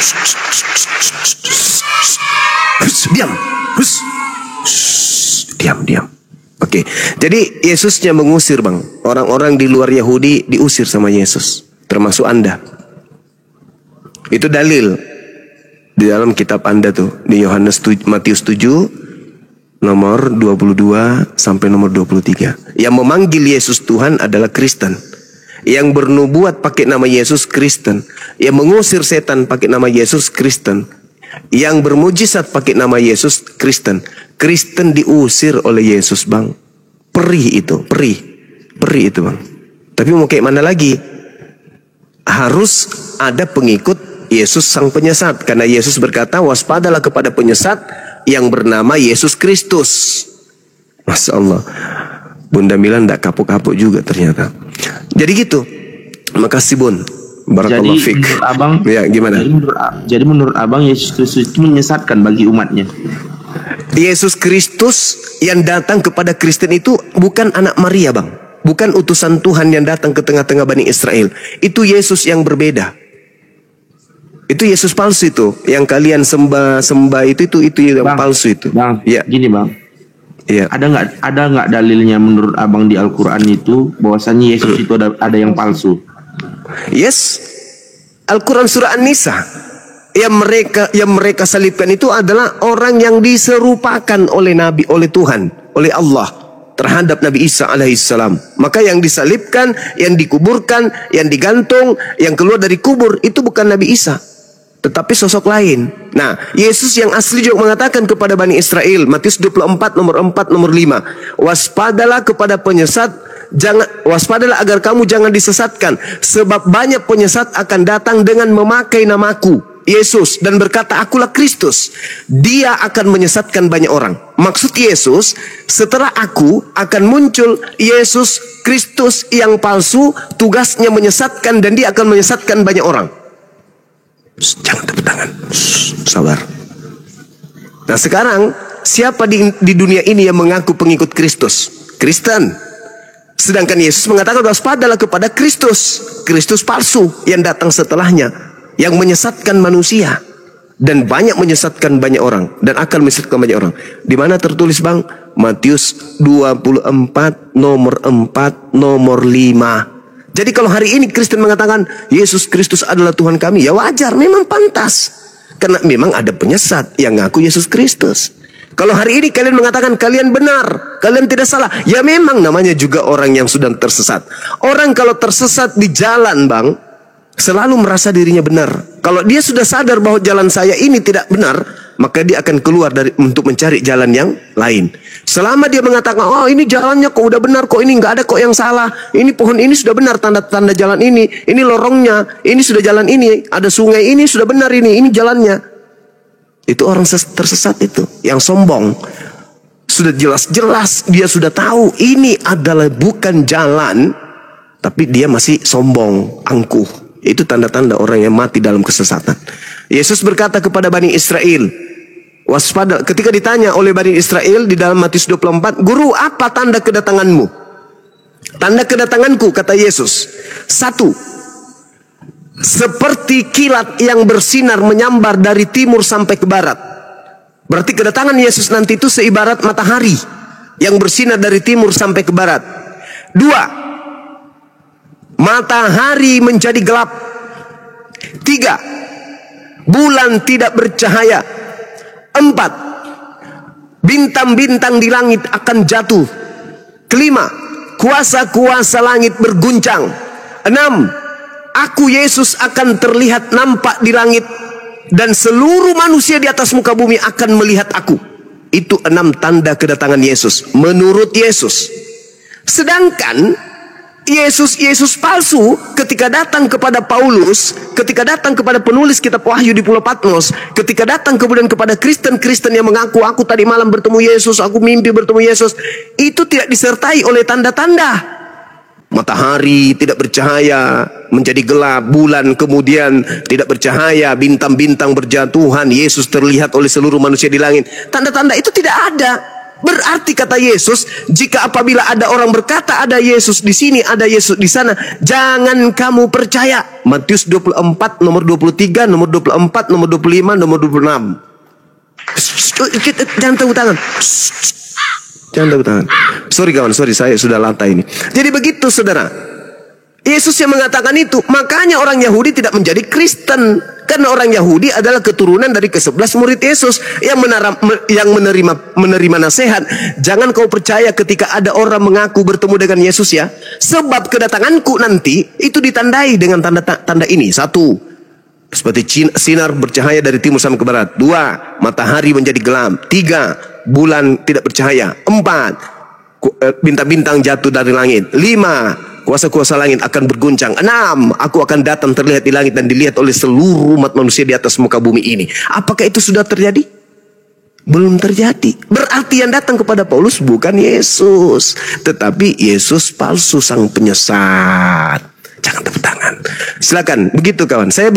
Diam. Diam. Oke. Jadi Yesusnya mengusir Bang. Orang-orang di luar Yahudi diusir sama Yesus, termasuk Anda. Itu dalil di dalam kitab Anda tuh, di Matius 7 nomor 22 sampai nomor 23. Yang memanggil Yesus Tuhan adalah Kristen. Yang bernubuat pakai nama Yesus Kristen. Yang mengusir setan pakai nama Yesus Kristen. Yang bermujizat pakai nama Yesus Kristen. Kristen diusir oleh Yesus Bang. Perih itu Bang. Tapi mau kayak mana lagi? Harus ada pengikut Yesus sang penyesat. Karena Yesus berkata, waspadalah kepada penyesat yang bernama Yesus Kristus. Masya Allah. Bunda Milan tidak kapok-kapok juga ternyata. Jadi gitu. Makasih Bun. Barakallahu Jadi fik. menurut Abang, ya gimana? Jadi menurut Abang Yesus Kristus itu menyesatkan bagi umatnya. Yesus Kristus yang datang kepada Kristen itu bukan anak Maria Bang. Bukan utusan Tuhan yang datang ke tengah-tengah Bani Israel. Itu Yesus yang berbeda. Itu Yesus palsu itu. Yang kalian sembah itu yang Bang, palsu itu. Bang, ya. Gini Bang. Ya. Ada nggak dalilnya menurut Abang di Al-Quran itu bahwasanya Yesus itu ada yang palsu? Yes. Al-Quran surah An-Nisa. Yang mereka salibkan itu adalah orang yang diserupakan oleh Nabi, oleh Tuhan, oleh Allah terhadap Nabi Isa alaihissalam. Maka yang disalibkan, yang dikuburkan, yang digantung, yang keluar dari kubur itu bukan Nabi Isa, tetapi sosok lain. Nah, Yesus yang asli juga mengatakan kepada Bani Israel, Matius 24 nomor 4 nomor 5, waspadalah kepada penyesat, waspadalah agar kamu jangan disesatkan, sebab banyak penyesat akan datang dengan memakai namaku Yesus dan berkata akulah Kristus. Dia akan menyesatkan banyak orang. Maksud Yesus, setelah aku akan muncul Yesus Kristus yang palsu, tugasnya menyesatkan dan dia akan menyesatkan banyak orang. Jangan tepuk tangan. Sabar. Nah sekarang siapa di dunia ini yang mengaku pengikut Kristus? Kristen. Sedangkan Yesus mengatakan waspadalah kepada Kristus. Kristus palsu yang datang setelahnya, yang menyesatkan manusia dan banyak menyesatkan banyak orang dan akan menyesatkan banyak orang. Di mana tertulis Bang? Matius 24 nomor 4 nomor 5. Jadi kalau hari ini Kristen mengatakan Yesus Kristus adalah Tuhan kami, ya wajar, memang pantas. Karena memang ada penyesat yang ngaku Yesus Kristus. Kalau hari ini kalian mengatakan kalian benar, kalian tidak salah, ya memang namanya juga orang yang sudah tersesat. Orang kalau tersesat di jalan Bang, selalu merasa dirinya benar. Kalau dia sudah sadar bahwa jalan saya ini tidak benar, maka dia akan keluar untuk mencari jalan yang lain. Selama dia mengatakan, oh ini jalannya kok udah benar, kok ini nggak ada kok yang salah, ini pohon ini sudah benar, tanda-tanda jalan ini lorongnya, ini sudah jalan ini, ada sungai ini sudah benar, ini jalannya. Itu orang tersesat itu, yang sombong. Sudah jelas-jelas dia sudah tahu ini adalah bukan jalan, tapi dia masih sombong, angkuh. Itu tanda-tanda orang yang mati dalam kesesatan. Yesus berkata kepada Bani Israel, waspada, ketika ditanya oleh Bani Israel di dalam Matius 24, Guru, apa tanda kedatanganmu? Tanda kedatanganku, kata Yesus, 1, seperti kilat yang bersinar menyambar dari timur sampai ke barat. Berarti kedatangan Yesus nanti itu seibarat matahari yang bersinar dari timur sampai ke barat. 2, matahari menjadi gelap. 3, bulan tidak bercahaya. 4, Bintang-bintang di langit akan jatuh. Kelima, kuasa-kuasa langit berguncang. 6, aku Yesus akan terlihat nampak di langit, dan seluruh manusia di atas muka bumi akan melihat aku. Itu 6 tanda kedatangan Yesus menurut Yesus. Sedangkan Yesus palsu ketika datang kepada Paulus, ketika datang kepada penulis kitab Wahyu di Pulau Patmos, ketika datang kemudian kepada Kristen-Kristen yang mengaku, aku tadi malam bertemu Yesus, aku mimpi bertemu Yesus, itu tidak disertai oleh tanda-tanda. Matahari tidak bercahaya, menjadi gelap, bulan kemudian tidak bercahaya, bintang-bintang berjatuhan, Yesus terlihat oleh seluruh manusia di langit. Tanda-tanda itu tidak ada. Berarti kata Yesus, jika apabila ada orang berkata ada Yesus di sini, ada Yesus di sana, jangan kamu percaya. Matius 24 nomor 23, nomor 24, nomor 25, nomor 26. Jangan tepuk tangan. Jangan tepuk tangan. Sorry kawan, sorry saya sudah lantai ini. Jadi begitu saudara. Yesus yang mengatakan itu, makanya orang Yahudi tidak menjadi Kristen. Karena orang Yahudi adalah keturunan dari ke-11 murid Yesus yang menerima nasihat. Jangan kau percaya ketika ada orang mengaku bertemu dengan Yesus ya. Sebab kedatanganku nanti itu ditandai dengan tanda-tanda ini. 1, seperti sinar bercahaya dari timur sampai ke barat. 2, matahari menjadi gelap. 3, bulan tidak bercahaya. 4, bintang-bintang jatuh dari langit. 5, kuasa-kuasa langit akan berguncang. 6, aku akan datang terlihat di langit dan dilihat oleh seluruh umat manusia di atas muka bumi ini. Apakah itu sudah terjadi? Belum terjadi. Berarti yang datang kepada Paulus bukan Yesus, tetapi Yesus palsu, sang penyesat. Jangan tepuk tangan. Silakan. Begitu kawan. Saya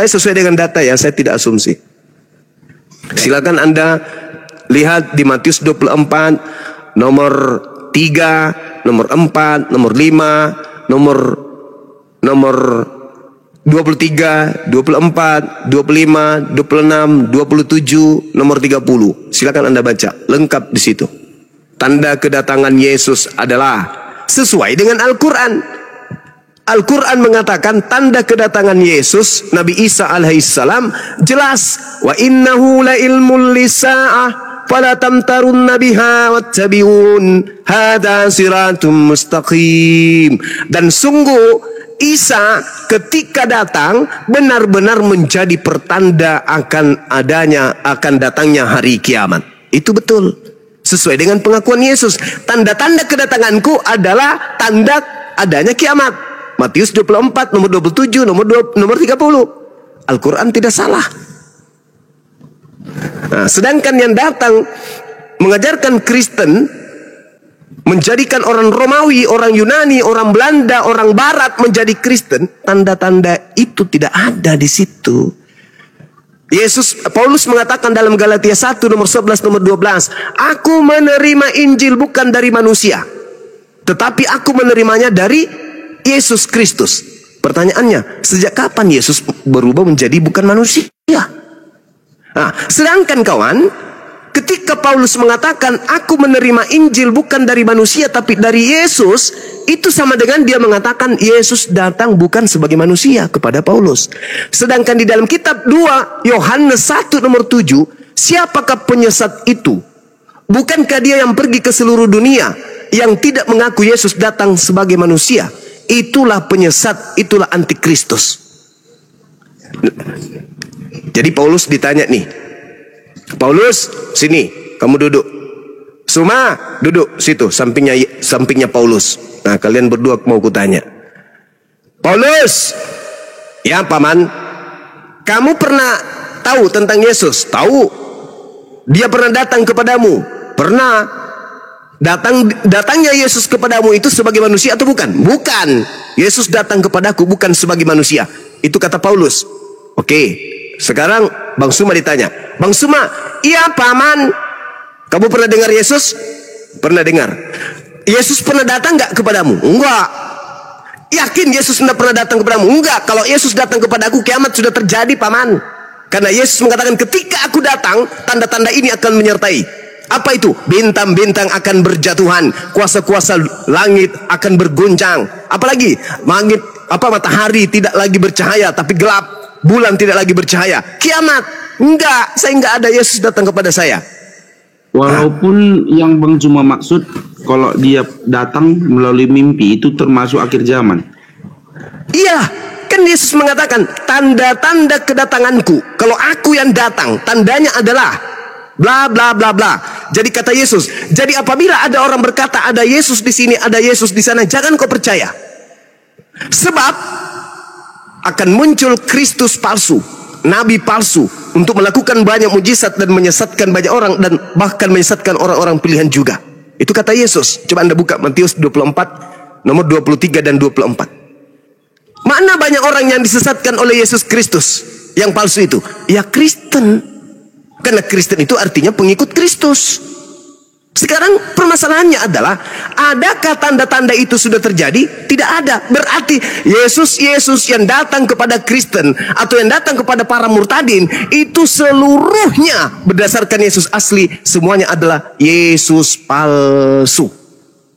sesuai dengan data ya, saya tidak asumsi. Silakan Anda lihat di Matius 24 nomor 3, nomor 4, nomor 5, nomor 23, 24, 25, 26, 27, nomor 30. Silakan Anda baca lengkap di situ. Tanda kedatangan Yesus adalah sesuai dengan Al-Qur'an. Al-Qur'an mengatakan tanda kedatangan Yesus, Nabi Isa alaihissalam, jelas, wa innahu la ilmul lisa'ah fala tamtarunna biha wattabi'un hadza siratum mustaqim. Dan sungguh Isa ketika datang benar-benar menjadi pertanda akan datangnya hari kiamat. Itu betul sesuai dengan pengakuan Yesus. Tanda-tanda kedatanganku adalah tanda adanya kiamat. Matius 24 nomor 27 nomor 30. Al-Qur'an tidak salah. Nah, sedangkan yang datang mengajarkan Kristen, menjadikan orang Romawi, orang Yunani, orang Belanda, orang Barat menjadi Kristen, tanda-tanda itu tidak ada di situ. Paulus mengatakan dalam Galatia 1 nomor 11 nomor 12, aku menerima Injil bukan dari manusia, tetapi aku menerimanya dari Yesus Kristus. Pertanyaannya, sejak kapan Yesus berubah menjadi bukan manusia? Nah, sedangkan kawan, ketika Paulus mengatakan aku menerima Injil bukan dari manusia tapi dari Yesus, itu sama dengan dia mengatakan Yesus datang bukan sebagai manusia kepada Paulus. Sedangkan di dalam kitab 2 Yohanes 1 nomor 7, siapakah penyesat itu? Bukankah dia yang pergi ke seluruh dunia yang tidak mengaku Yesus datang sebagai manusia? Itulah penyesat, itulah antikristus. Jadi Paulus ditanya nih, Paulus sini, kamu duduk. Suma duduk situ, sampingnya Paulus. Nah kalian berdua mau kutanya, Paulus, ya paman, kamu pernah tahu tentang Yesus? Tahu. Dia pernah datang kepadamu? Pernah. Datangnya Yesus kepadamu itu sebagai manusia atau bukan? Bukan. Yesus datang kepadaku bukan sebagai manusia. Itu kata Paulus. Oke. Sekarang Bang Suma ditanya, Bang Suma, iya paman, kamu pernah dengar Yesus? Pernah dengar. Yesus pernah datang nggak kepadamu? Enggak. Yakin Yesus tidak pernah datang kepadamu? Enggak. Kalau Yesus datang kepadaku, kiamat sudah terjadi paman. Karena Yesus mengatakan ketika aku datang, tanda-tanda ini akan menyertai. Apa itu? Bintang-bintang akan berjatuhan, kuasa-kuasa langit akan berguncang. Apalagi matahari tidak lagi bercahaya tapi gelap. Bulan tidak lagi bercahaya. Kiamat. Enggak, saya enggak ada Yesus datang kepada saya. Walaupun yang Bang Zuma maksud kalau dia datang melalui mimpi itu termasuk akhir zaman. Iya, kan Yesus mengatakan tanda-tanda kedatanganku. Kalau aku yang datang, tandanya adalah bla bla bla bla. Jadi kata Yesus, jadi apabila ada orang berkata ada Yesus di sini, ada Yesus di sana, jangan kau percaya. Sebab akan muncul Kristus palsu, nabi palsu, untuk melakukan banyak mujizat dan menyesatkan banyak orang, dan bahkan menyesatkan orang-orang pilihan juga. Itu kata Yesus. Coba Anda buka Matius 24 nomor 23 dan 24. Mana banyak orang yang disesatkan oleh Yesus Kristus yang palsu itu? Ya Kristen. Karena Kristen itu artinya pengikut Kristus. Sekarang permasalahannya adalah, adakah tanda-tanda itu sudah terjadi? Tidak ada. Berarti Yesus yang datang kepada Kristen atau yang datang kepada para murtadin itu seluruhnya berdasarkan Yesus asli, semuanya adalah Yesus palsu.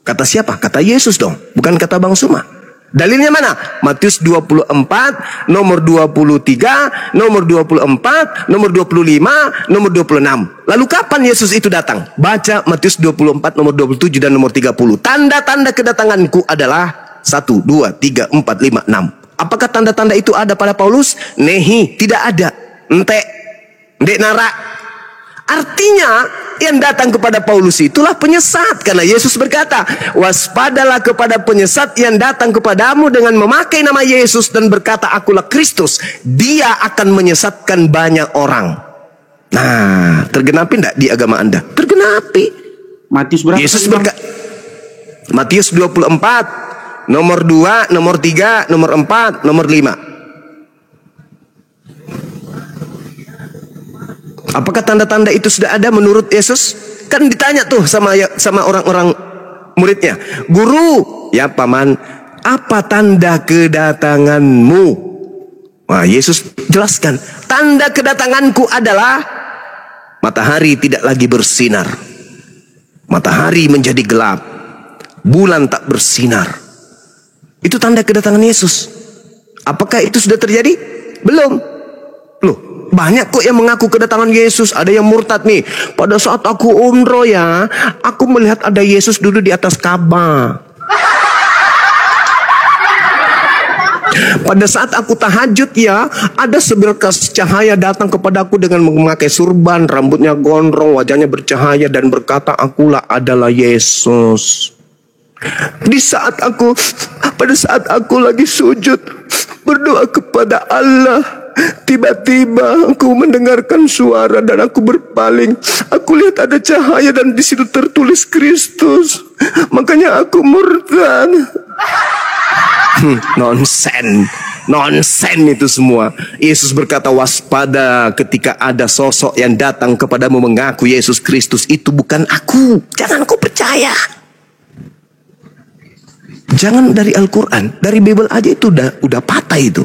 Kata siapa? Kata Yesus dong, bukan kata Bang Suma. Dalilnya mana? Matius 24 nomor 23, nomor 24, nomor 25, nomor 26. Lalu kapan Yesus itu datang? Baca Matius 24 nomor 27 dan nomor 30. Tanda-tanda kedatanganku adalah 1, 2, 3, 4, 5, 6. Apakah tanda-tanda itu ada pada Paulus? Nehi, tidak ada. Ndek nara. Artinya yang datang kepada Paulus itulah penyesat. Karena Yesus berkata, waspadalah kepada penyesat yang datang kepadamu dengan memakai nama Yesus dan berkata akulah Kristus. Dia akan menyesatkan banyak orang. Nah, tergenapi enggak di agama Anda? Tergenapi. Matius berapa? Yesus berkata, Matius 24 nomor 2, nomor 3, nomor 4, nomor 5. Apakah tanda-tanda itu sudah ada menurut Yesus? Kan ditanya tuh sama orang-orang muridnya, guru, ya paman, apa tanda kedatanganmu? Wah, Yesus jelaskan, tanda kedatanganku adalah matahari tidak lagi bersinar, matahari menjadi gelap, bulan tak bersinar. Itu tanda kedatangan Yesus. Apakah itu sudah terjadi? Belum. Loh, banyak kok yang mengaku kedatangan Yesus. Ada yang murtad nih. Pada saat aku umroh ya, aku melihat ada Yesus duduk di atas Ka'bah. Pada saat aku tahajud ya, ada seberkas cahaya datang kepadaku dengan memakai surban, rambutnya gondrong, wajahnya bercahaya dan berkata, akulah adalah Yesus. Pada saat aku lagi sujud berdoa kepada Allah, tiba-tiba aku mendengarkan suara dan aku berpaling. Aku lihat ada cahaya dan di situ tertulis Kristus. Makanya aku murtad. Nonsen itu semua. Yesus berkata, waspada ketika ada sosok yang datang kepadamu mengaku Yesus Kristus. Itu bukan aku. Jangan kau percaya. Jangan dari Al-Quran, dari Bible aja itu udah patah itu.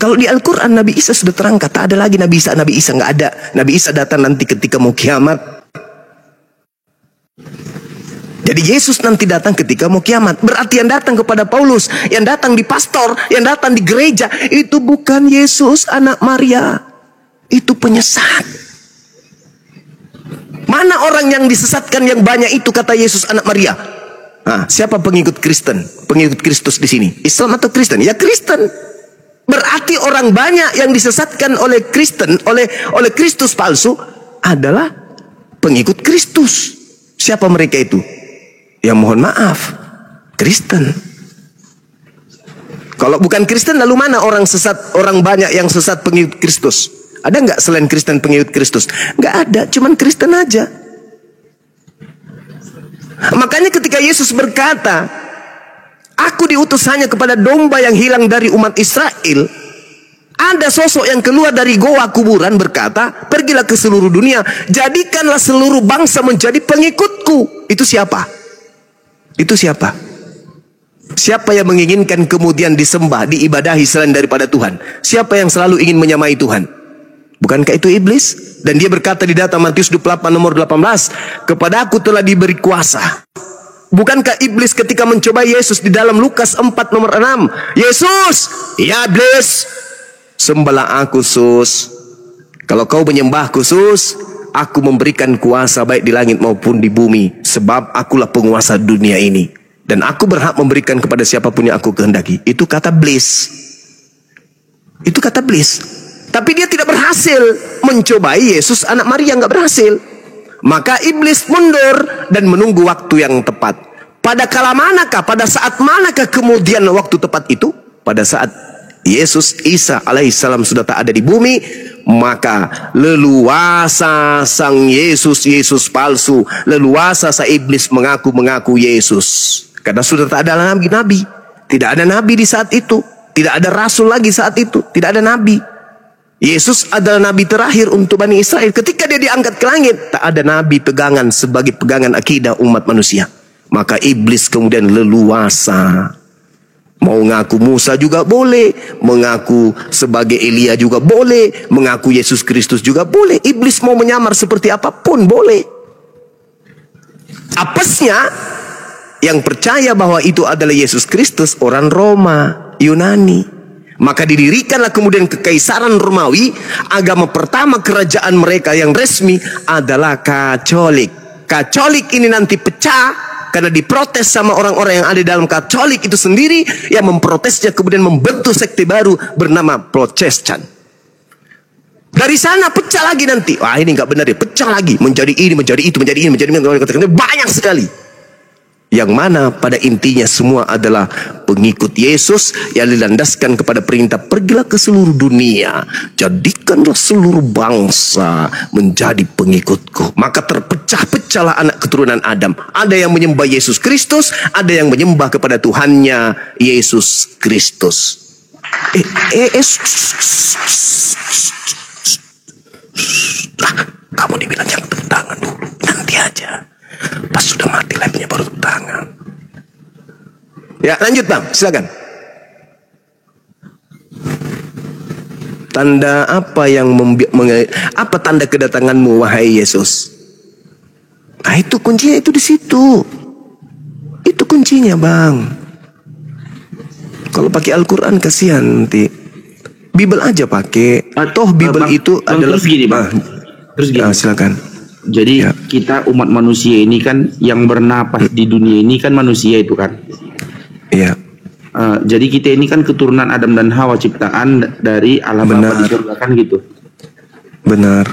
Kalau di Al-Quran Nabi Isa sudah terangkat, tak ada lagi Nabi Isa nggak ada. Nabi Isa datang nanti ketika mau kiamat. Jadi Yesus nanti datang ketika mau kiamat. Berarti yang datang kepada Paulus, yang datang di pastor, yang datang di gereja, itu bukan Yesus anak Maria. Itu penyesat. Mana orang yang disesatkan yang banyak itu kata Yesus anak Maria? Nah, siapa pengikut Kristen? Pengikut Kristus di sini? Islam atau Kristen? Ya Kristen. Berarti orang banyak yang disesatkan oleh Kristen, oleh Kristus palsu adalah pengikut Kristus. Siapa mereka itu? Ya mohon maaf, Kristen. Kalau bukan Kristen, lalu mana orang sesat, orang banyak yang sesat pengikut Kristus? Ada nggak selain Kristen pengikut Kristus? Nggak ada, cuman Kristen aja. Makanya ketika Yesus berkata, aku diutus hanya kepada domba yang hilang dari umat Israel, ada sosok yang keluar dari goa kuburan berkata, pergilah ke seluruh dunia, jadikanlah seluruh bangsa menjadi pengikutku. Itu siapa? Itu siapa? Siapa yang menginginkan kemudian disembah, diibadahi selain daripada Tuhan? Siapa yang selalu ingin menyamai Tuhan? Bukankah itu iblis? Dan dia berkata di data Matius 28 nomor 18, kepada aku telah diberi kuasa. Bukankah iblis ketika mencoba Yesus di dalam Lukas 4 nomor 6, Yesus, ya iblis, sembahlah aku sus. Kalau kau menyembahku sus, aku memberikan kuasa baik di langit maupun di bumi, sebab akulah penguasa dunia ini, dan aku berhak memberikan kepada siapapun yang aku kehendaki. Itu kata iblis. Itu kata iblis. Tapi dia tidak berhasil mencobai Yesus anak Maria, nggak berhasil. Maka iblis mundur dan menunggu waktu yang tepat. Pada kala manakah, pada saat manakah kemudian waktu tepat itu? Pada saat Yesus Isa alaihissalam sudah tak ada di bumi, maka leluasa sang Yesus palsu, leluasa sang iblis mengaku Yesus. Karena sudah tak ada nabi-nabi, tidak ada nabi di saat itu, tidak ada rasul lagi saat itu, tidak ada nabi. Yesus adalah nabi terakhir untuk Bani Israel. Ketika dia diangkat ke langit, tak ada nabi pegangan sebagai pegangan akidah umat manusia. Maka iblis kemudian leluasa. Mau ngaku Musa juga boleh, mengaku sebagai Elia juga boleh, mengaku Yesus Kristus juga boleh. Iblis mau menyamar seperti apapun boleh. Apesnya, yang percaya bahwa itu adalah Yesus Kristus orang Roma, Yunani. Maka didirikanlah kemudian kekaisaran Romawi. Agama pertama kerajaan mereka yang resmi adalah Katolik. Katolik ini nanti pecah karena diprotes sama orang-orang yang ada dalam Katolik itu sendiri, yang memprotesnya kemudian membentuk sekte baru bernama Protestan. Dari sana pecah lagi nanti. Wah, ini nggak benar ya, pecah lagi menjadi ini, menjadi itu, menjadi ini, menjadi ini, banyak sekali. Yang mana pada intinya semua adalah pengikut Yesus yang dilandaskan kepada perintah pergilah ke seluruh dunia, jadikanlah seluruh bangsa menjadi pengikutku. Maka terpecah-pecahlah anak keturunan Adam. Ada yang menyembah Yesus Kristus, ada yang menyembah kepada Tuhannya Yesus Kristus. Kamu dibilang jangan tepuk tangan dulu, nanti aja. Pas sudah mati live-nya baru tepuk tangan. Ya, lanjut Bang, silakan. Tanda apa yang apa tanda kedatanganmu wahai Yesus? Nah, itu kuncinya, itu di situ. Itu kuncinya, Bang. Kalau pakai Al-Qur'an kasihan nanti. Bible aja pakai. Toh Bible bang, itu bang, adalah terus gini, Bang. Terus gini. Silakan. Jadi kita umat manusia ini kan yang bernapas di dunia ini kan manusia itu kan. Iya. Jadi kita ini kan keturunan Adam dan Hawa, ciptaan dari Allah Bapa di surga kan gitu. Benar.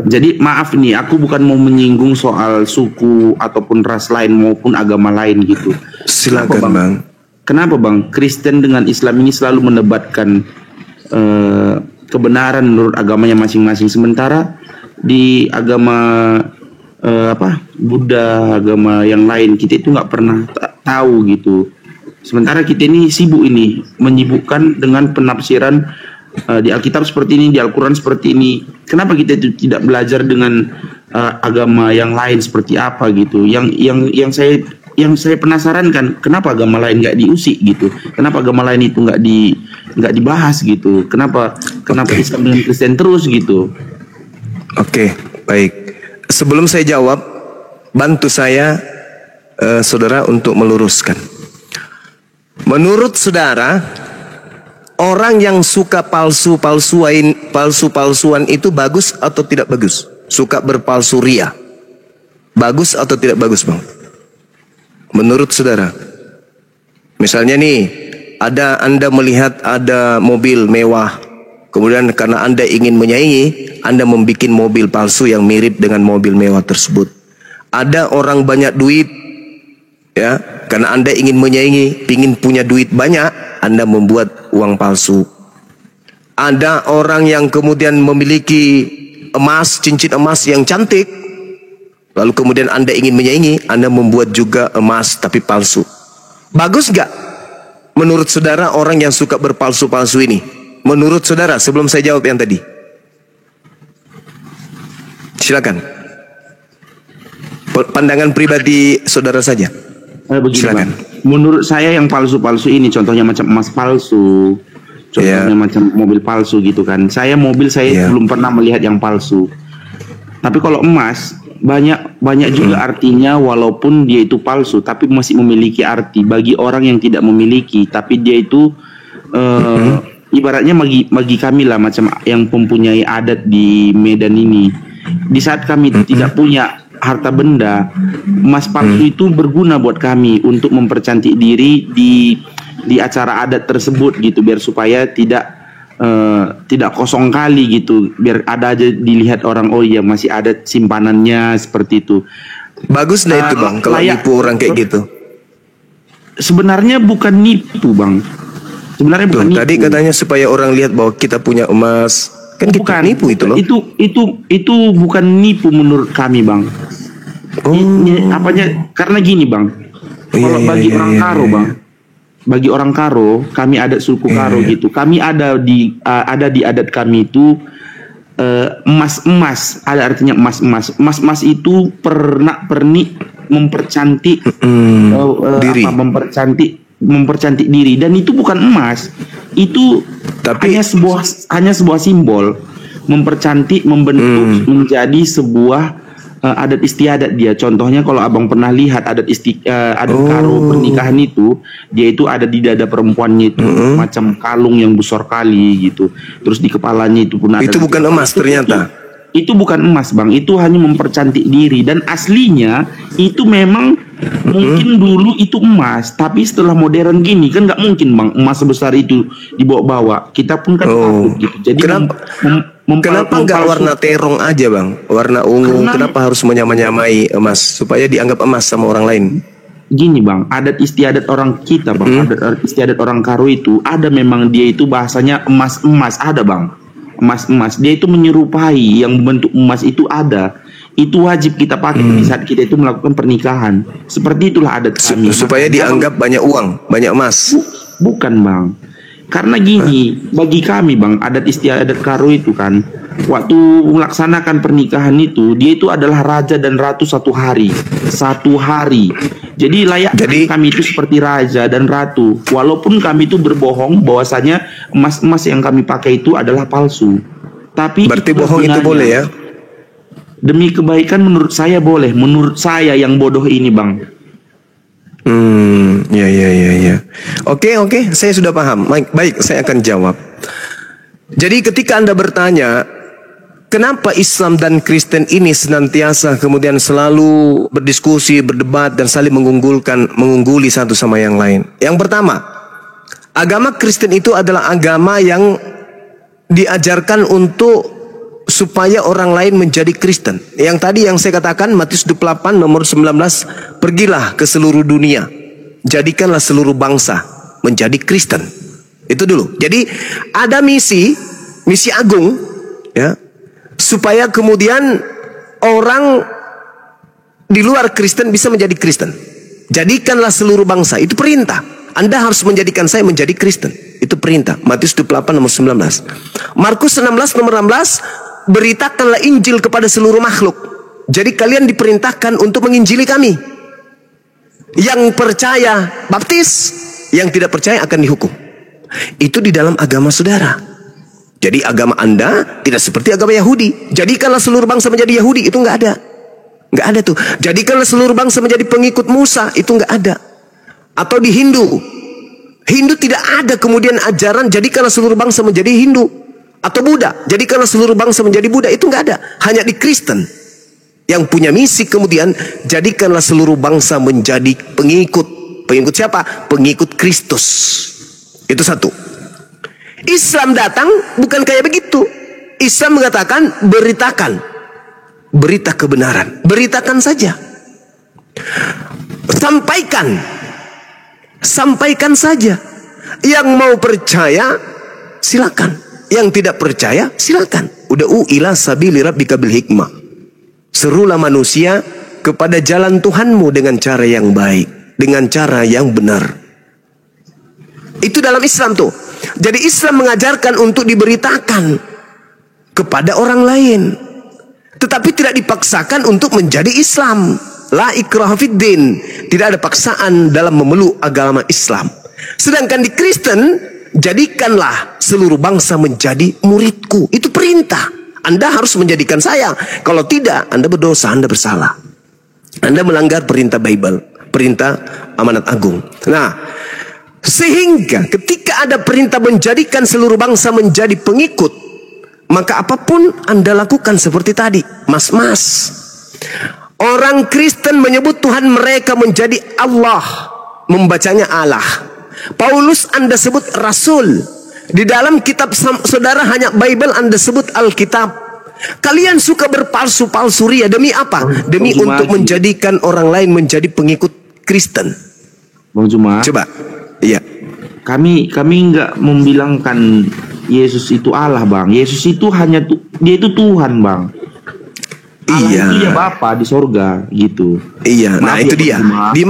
Jadi maaf nih, aku bukan mau menyinggung soal suku ataupun ras lain maupun agama lain gitu. Silakan Bang. Kenapa Bang? Kristen dengan Islam ini selalu mendebatkan kebenaran menurut agamanya masing-masing, sementara di agama Buddha, agama yang lain kita itu nggak pernah tahu gitu. Sementara kita ini sibuk ini menyibukkan dengan penafsiran di Alkitab seperti ini, di Al-Quran seperti ini. Kenapa kita itu tidak belajar dengan agama yang lain seperti apa gitu? Yang saya penasaran kan, kenapa agama lain nggak diusik gitu? Kenapa agama lain itu nggak dibahas gitu? Kenapa Islam dengan Kristen terus gitu? Oke, baik. Sebelum saya jawab, bantu saya saudara untuk meluruskan. Menurut saudara, orang yang suka palsu-palsuan itu bagus atau tidak bagus? Suka berpalsu ria, bagus atau tidak bagus, Bang? Menurut saudara, misalnya nih, Anda melihat ada mobil mewah, kemudian karena Anda ingin menyaingi, Anda membuat mobil palsu yang mirip dengan mobil mewah tersebut. Ada orang banyak duit, ya, karena Anda ingin menyaingi, ingin punya duit banyak, Anda membuat uang palsu. Ada orang yang kemudian memiliki emas, cincin emas yang cantik, lalu kemudian Anda ingin menyaingi, Anda membuat juga emas tapi palsu. Bagus gak menurut saudara orang yang suka berpalsu-palsu ini? Menurut saudara, sebelum saya jawab yang tadi, silakan. Pandangan pribadi saudara saja. Begini, silakan. Bang. Menurut saya yang palsu-palsu ini, contohnya macam emas palsu, contohnya macam mobil palsu gitu kan. Mobil saya belum pernah melihat yang palsu. Tapi kalau emas banyak juga artinya, walaupun dia itu palsu, tapi masih memiliki arti bagi orang yang tidak memiliki. Tapi dia itu ibaratnya bagi kami lah, macam yang mempunyai adat di Medan ini, di saat kami tidak punya harta benda, emas palsu itu berguna buat kami untuk mempercantik diri di acara adat tersebut gitu, biar supaya tidak kosong kali gitu, biar ada aja dilihat orang, oh iya masih ada simpanannya seperti itu. Bagus dah itu bang, kalau nipu orang kayak gitu. Sebenarnya bukan nipu bang, sebenarnya bukan nipu. Tadi katanya supaya orang lihat bahwa kita punya emas, kan bukan nipu itu loh. Itu bukan nipu menurut kami bang. Karena gini bang, kalau bagi orang Karo bang, bagi orang Karo, kami adat suku Karo gitu, kami ada di adat kami itu emas ada artinya emas itu pernik mempercantik diri, mempercantik diri, dan itu bukan emas, itu tapi hanya sebuah simbol mempercantik, membentuk menjadi sebuah adat istiadat dia. Contohnya kalau abang pernah lihat adat Karo pernikahan itu, dia itu ada di dada perempuannya itu macam kalung yang besar kali gitu. Terus di kepalanya itu pun ada. Itu bukan emas ternyata. Itu bukan emas bang, itu hanya mempercantik diri, dan aslinya itu memang mungkin dulu itu emas, tapi setelah modern gini kan nggak mungkin bang emas sebesar itu dibawa-bawa. Kita pun kan takut gitu. Jadi kenapa nggak warna terong aja bang, warna ungu? Kenapa harus menyamai emas supaya dianggap emas sama orang lain? Gini bang, adat istiadat orang kita bang, adat istiadat orang Karo itu ada, memang dia itu bahasanya emas ada bang, emas dia itu menyerupai yang bentuk emas itu ada. Itu wajib kita pakai di saat kita itu melakukan pernikahan. Seperti itulah adat kami. Supaya dianggap banyak uang, banyak emas. Bukan bang, karena gini, bagi kami bang, adat istiadat Karo itu kan, waktu melaksanakan pernikahan itu, dia itu adalah raja dan ratu satu hari. Jadi kami itu seperti raja dan ratu, walaupun kami itu berbohong bahwasanya emas yang kami pakai itu adalah palsu. Tapi berarti bohong itu boleh ya? Demi kebaikan menurut saya boleh, menurut saya yang bodoh ini bang. Ya. Oke, saya sudah paham. Baik, saya akan jawab. Jadi ketika Anda bertanya, kenapa Islam dan Kristen ini senantiasa kemudian selalu berdiskusi, berdebat, dan saling mengungguli satu sama yang lain. Yang pertama, agama Kristen itu adalah agama yang diajarkan untuk supaya orang lain menjadi Kristen. Yang tadi yang saya katakan, Matius 28 nomor 19, pergilah ke seluruh dunia, jadikanlah seluruh bangsa menjadi Kristen. Itu dulu. Jadi ada misi agung ya, supaya kemudian orang di luar Kristen bisa menjadi Kristen. Jadikanlah seluruh bangsa, itu perintah. Anda harus menjadikan saya menjadi Kristen. Itu perintah. Matius 28 nomor 19. Markus 16 nomor 16, beritakanlah Injil kepada seluruh makhluk. Jadi kalian diperintahkan untuk menginjili kami. Yang percaya baptis, yang tidak percaya akan dihukum. Itu di dalam agama saudara. Jadi agama Anda tidak seperti agama Yahudi. Jadikanlah seluruh bangsa menjadi Yahudi, itu nggak ada. Nggak ada tuh. Jadikanlah seluruh bangsa menjadi pengikut Musa, itu nggak ada. Atau di Hindu tidak ada kemudian ajaran jadikanlah seluruh bangsa menjadi Hindu. Atau Buddha, jadikanlah seluruh bangsa menjadi Buddha, itu nggak ada. Hanya di Kristen yang punya misi kemudian jadikanlah seluruh bangsa menjadi pengikut. Pengikut siapa? Pengikut Kristus. Itu satu. Islam datang bukan kayak begitu. Islam mengatakan beritakan, berita kebenaran, beritakan saja, sampaikan saja. Yang mau percaya silakan. Yang tidak percaya silakan. Ud'u ila sabili rabbika bil hikmah. Serulah manusia kepada jalan Tuhanmu dengan cara yang baik, dengan cara yang benar. Itu dalam Islam tuh. Jadi Islam mengajarkan untuk diberitakan kepada orang lain, tetapi tidak dipaksakan untuk menjadi Islam. La ikraha fid din. Tidak ada paksaan dalam memeluk agama Islam. Sedangkan di Kristen, jadikanlah seluruh bangsa menjadi muridku. Itu perintah. Anda harus menjadikan saya. Kalau tidak, Anda berdosa, Anda bersalah. Anda melanggar perintah Bible, perintah amanat agung. Nah, sehingga ketika ada perintah menjadikan seluruh bangsa menjadi pengikut, maka apapun Anda lakukan seperti tadi, mas-mas. Orang Kristen menyebut Tuhan mereka menjadi Allah, membacanya Allah. Paulus Anda sebut Rasul. Di dalam kitab saudara hanya Bible Anda sebut Alkitab. Kalian suka berpalsu-palsu ria. Demi apa? Demi untuk menjadikan orang lain menjadi pengikut Kristen. Bang Juma. Coba. Iya. Kami nggak membilangkan Yesus itu Allah, Bang. Yesus itu hanya dia itu Tuhan, Bang. Allah iya. Itu dia Bapa di sorga gitu. Iya. Maaf nah itu dia. Di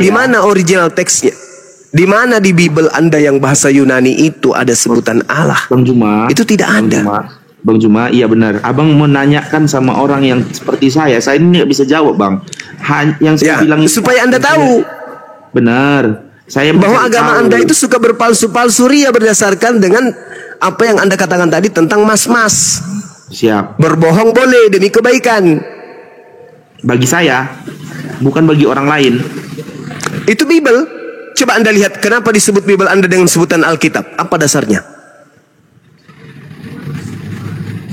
mana original teksnya? Di mana di Bible Anda yang bahasa Yunani itu ada sebutan Allah? Bang Juma. Itu tidak ada. Bang Juma, iya benar. Abang menanyakan sama orang yang seperti saya ini nggak bisa jawab, Bang. Yang saya bilang itu supaya Anda tahu. Benar. Saya bahwa agama Anda itu suka berpalsu-palsu ria berdasarkan dengan apa yang Anda katakan tadi tentang mas-mas. Siap. Berbohong boleh demi kebaikan. Bagi saya, bukan bagi orang lain. Itu Bible. Coba Anda lihat kenapa disebut Bible Anda dengan sebutan Alkitab. Apa dasarnya?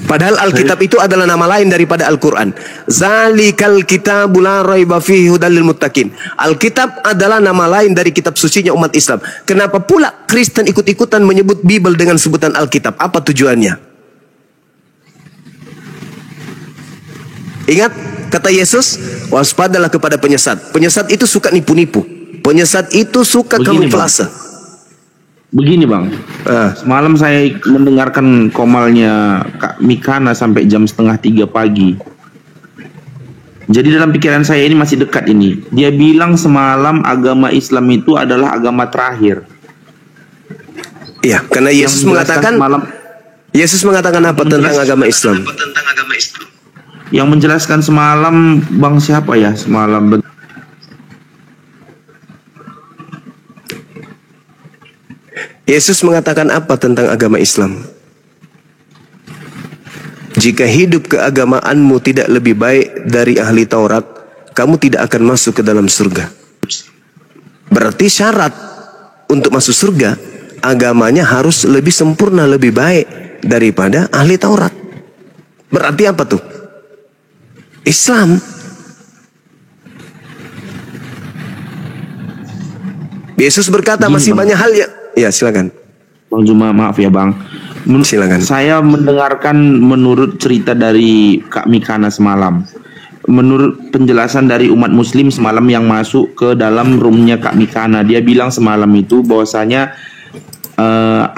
Padahal Alkitab itu adalah nama lain daripada Al-Quran. Zalikal kitabu la raiba fihi hudal lil muttaqin. Alkitab adalah nama lain dari kitab sucinya umat Islam. Kenapa pula Kristen ikut-ikutan menyebut Bible dengan sebutan Alkitab? Apa tujuannya? Ingat kata Yesus, waspadalah kepada penyesat. Penyesat itu suka nipu-nipu. Penyesat itu suka kamuflase. Begini Bang, semalam saya mendengarkan komalnya Kak Mikana sampai jam 2:30 pagi. Jadi dalam pikiran saya ini masih dekat ini. Dia bilang semalam agama Islam itu adalah agama terakhir. Iya, karena Yesus mengatakan Yesus mengatakan apa tentang agama Islam? Yang menjelaskan semalam Bang siapa ya semalam? Yesus mengatakan apa tentang agama Islam? Jika hidup keagamaanmu tidak lebih baik dari ahli Taurat, kamu tidak akan masuk ke dalam surga. Berarti syarat untuk masuk surga, agamanya harus lebih sempurna, lebih baik daripada ahli Taurat. Berarti apa tuh? Islam. Yesus berkata masih banyak hal ya silakan. Bang Juma, maaf ya Bang. Silakan. Saya mendengarkan menurut cerita dari Kak Mikana semalam. Menurut penjelasan dari umat muslim semalam yang masuk ke dalam roomnya Kak Mikana, dia bilang semalam itu bahwasanya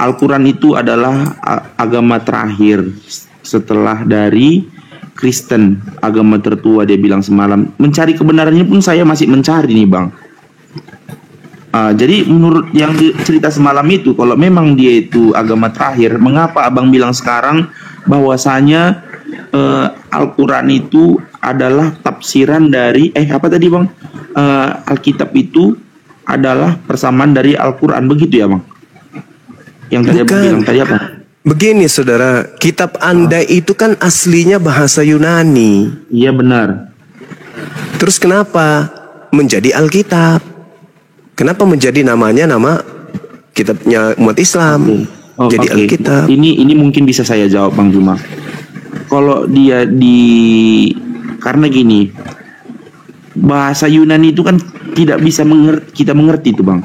Al-Quran itu adalah agama terakhir setelah dari Kristen, agama tertua. Dia bilang semalam. Mencari kebenarannya pun saya masih mencari nih Bang. Jadi menurut yang cerita semalam itu, kalau memang dia itu agama terakhir, mengapa abang bilang sekarang bahwasanya Al-Quran itu adalah tafsiran dari apa tadi Bang? Alkitab itu adalah persamaan dari Al-Quran, begitu ya Bang? Yang tadi abang bilang tadi apa? Begini saudara, kitab Anda itu kan aslinya bahasa Yunani. Iya benar. Terus kenapa menjadi Alkitab? Kenapa menjadi namanya nama kitabnya umat Islam? Jadi Alkitab. Ini mungkin bisa saya jawab Bang Juma. Kalau dia karena gini, bahasa Yunani itu kan tidak bisa kita mengerti itu Bang.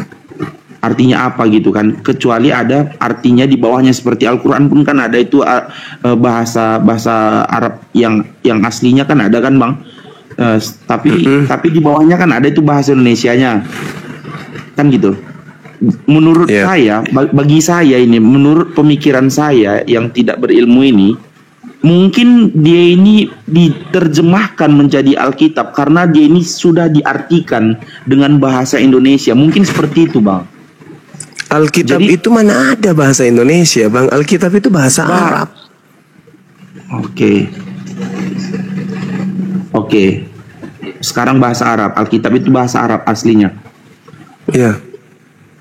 Artinya apa gitu kan? Kecuali ada artinya di bawahnya seperti Al-Quran pun kan ada itu bahasa Arab yang aslinya kan ada kan Bang. Tapi di bawahnya kan ada itu bahasa Indonesianya. Kan gitu. Menurut saya, bagi saya ini, menurut pemikiran saya yang tidak berilmu ini, mungkin dia ini diterjemahkan menjadi Alkitab karena dia ini sudah diartikan dengan bahasa Indonesia. Mungkin seperti itu Bang. Alkitab itu mana ada bahasa Indonesia Bang? Alkitab itu bahasa Arab. Oke. Sekarang bahasa Arab. Alkitab itu bahasa Arab aslinya. Iya.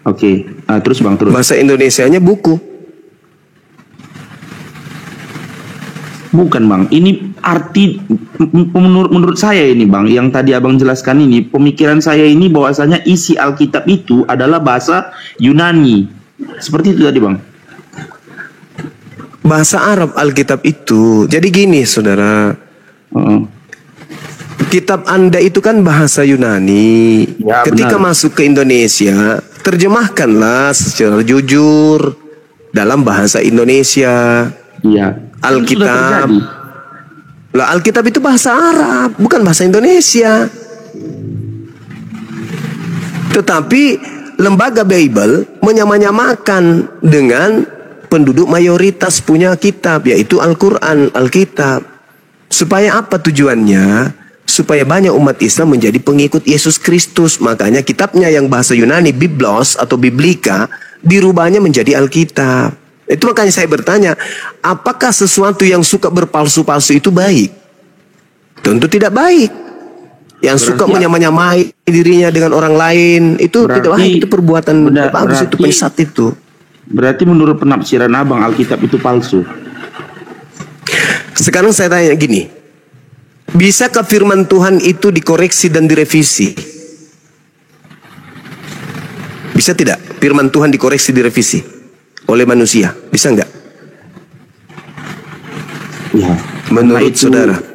Oke. Terus Bang, terus. Bahasa Indonesianya buku. Bukan Bang. Ini arti menurut saya ini Bang, yang tadi Abang jelaskan ini, pemikiran saya ini bahwasanya isi Alkitab itu adalah bahasa Yunani. Seperti itu tadi Bang. bahasa Arab Alkitab itu. Jadi gini saudara, kitab Anda itu kan bahasa Yunani. Ya, Ketika benar. masuk ke Indonesia, terjemahkanlah secara jujur dalam bahasa Indonesia. Iya. Itu sudah Alkitab. terjadi. Lah Alkitab itu bahasa Arab, bukan bahasa Indonesia. Tetapi lembaga Bible menyamanyamakan dengan penduduk mayoritas punya kitab, yaitu Al-Quran, Alkitab. Supaya apa tujuannya? Supaya banyak umat Islam menjadi pengikut Yesus Kristus. Makanya kitabnya yang bahasa Yunani, Biblos atau Biblika, dirubahnya menjadi Alkitab. Itu makanya saya bertanya, apakah sesuatu yang suka berpalsu-palsu itu baik? Tentu tidak baik. Yang suka menyamai dirinya dengan orang lain, itu tidak baik, itu perbuatan bagus, itu penyesat itu. Berarti menurut penafsiran Abang, Alkitab itu palsu. Sekarang saya tanya gini, bisakah firman Tuhan itu dikoreksi dan direvisi? Bisa tidak firman Tuhan dikoreksi, direvisi oleh manusia? Bisa enggak? Ya. Menurut saudara?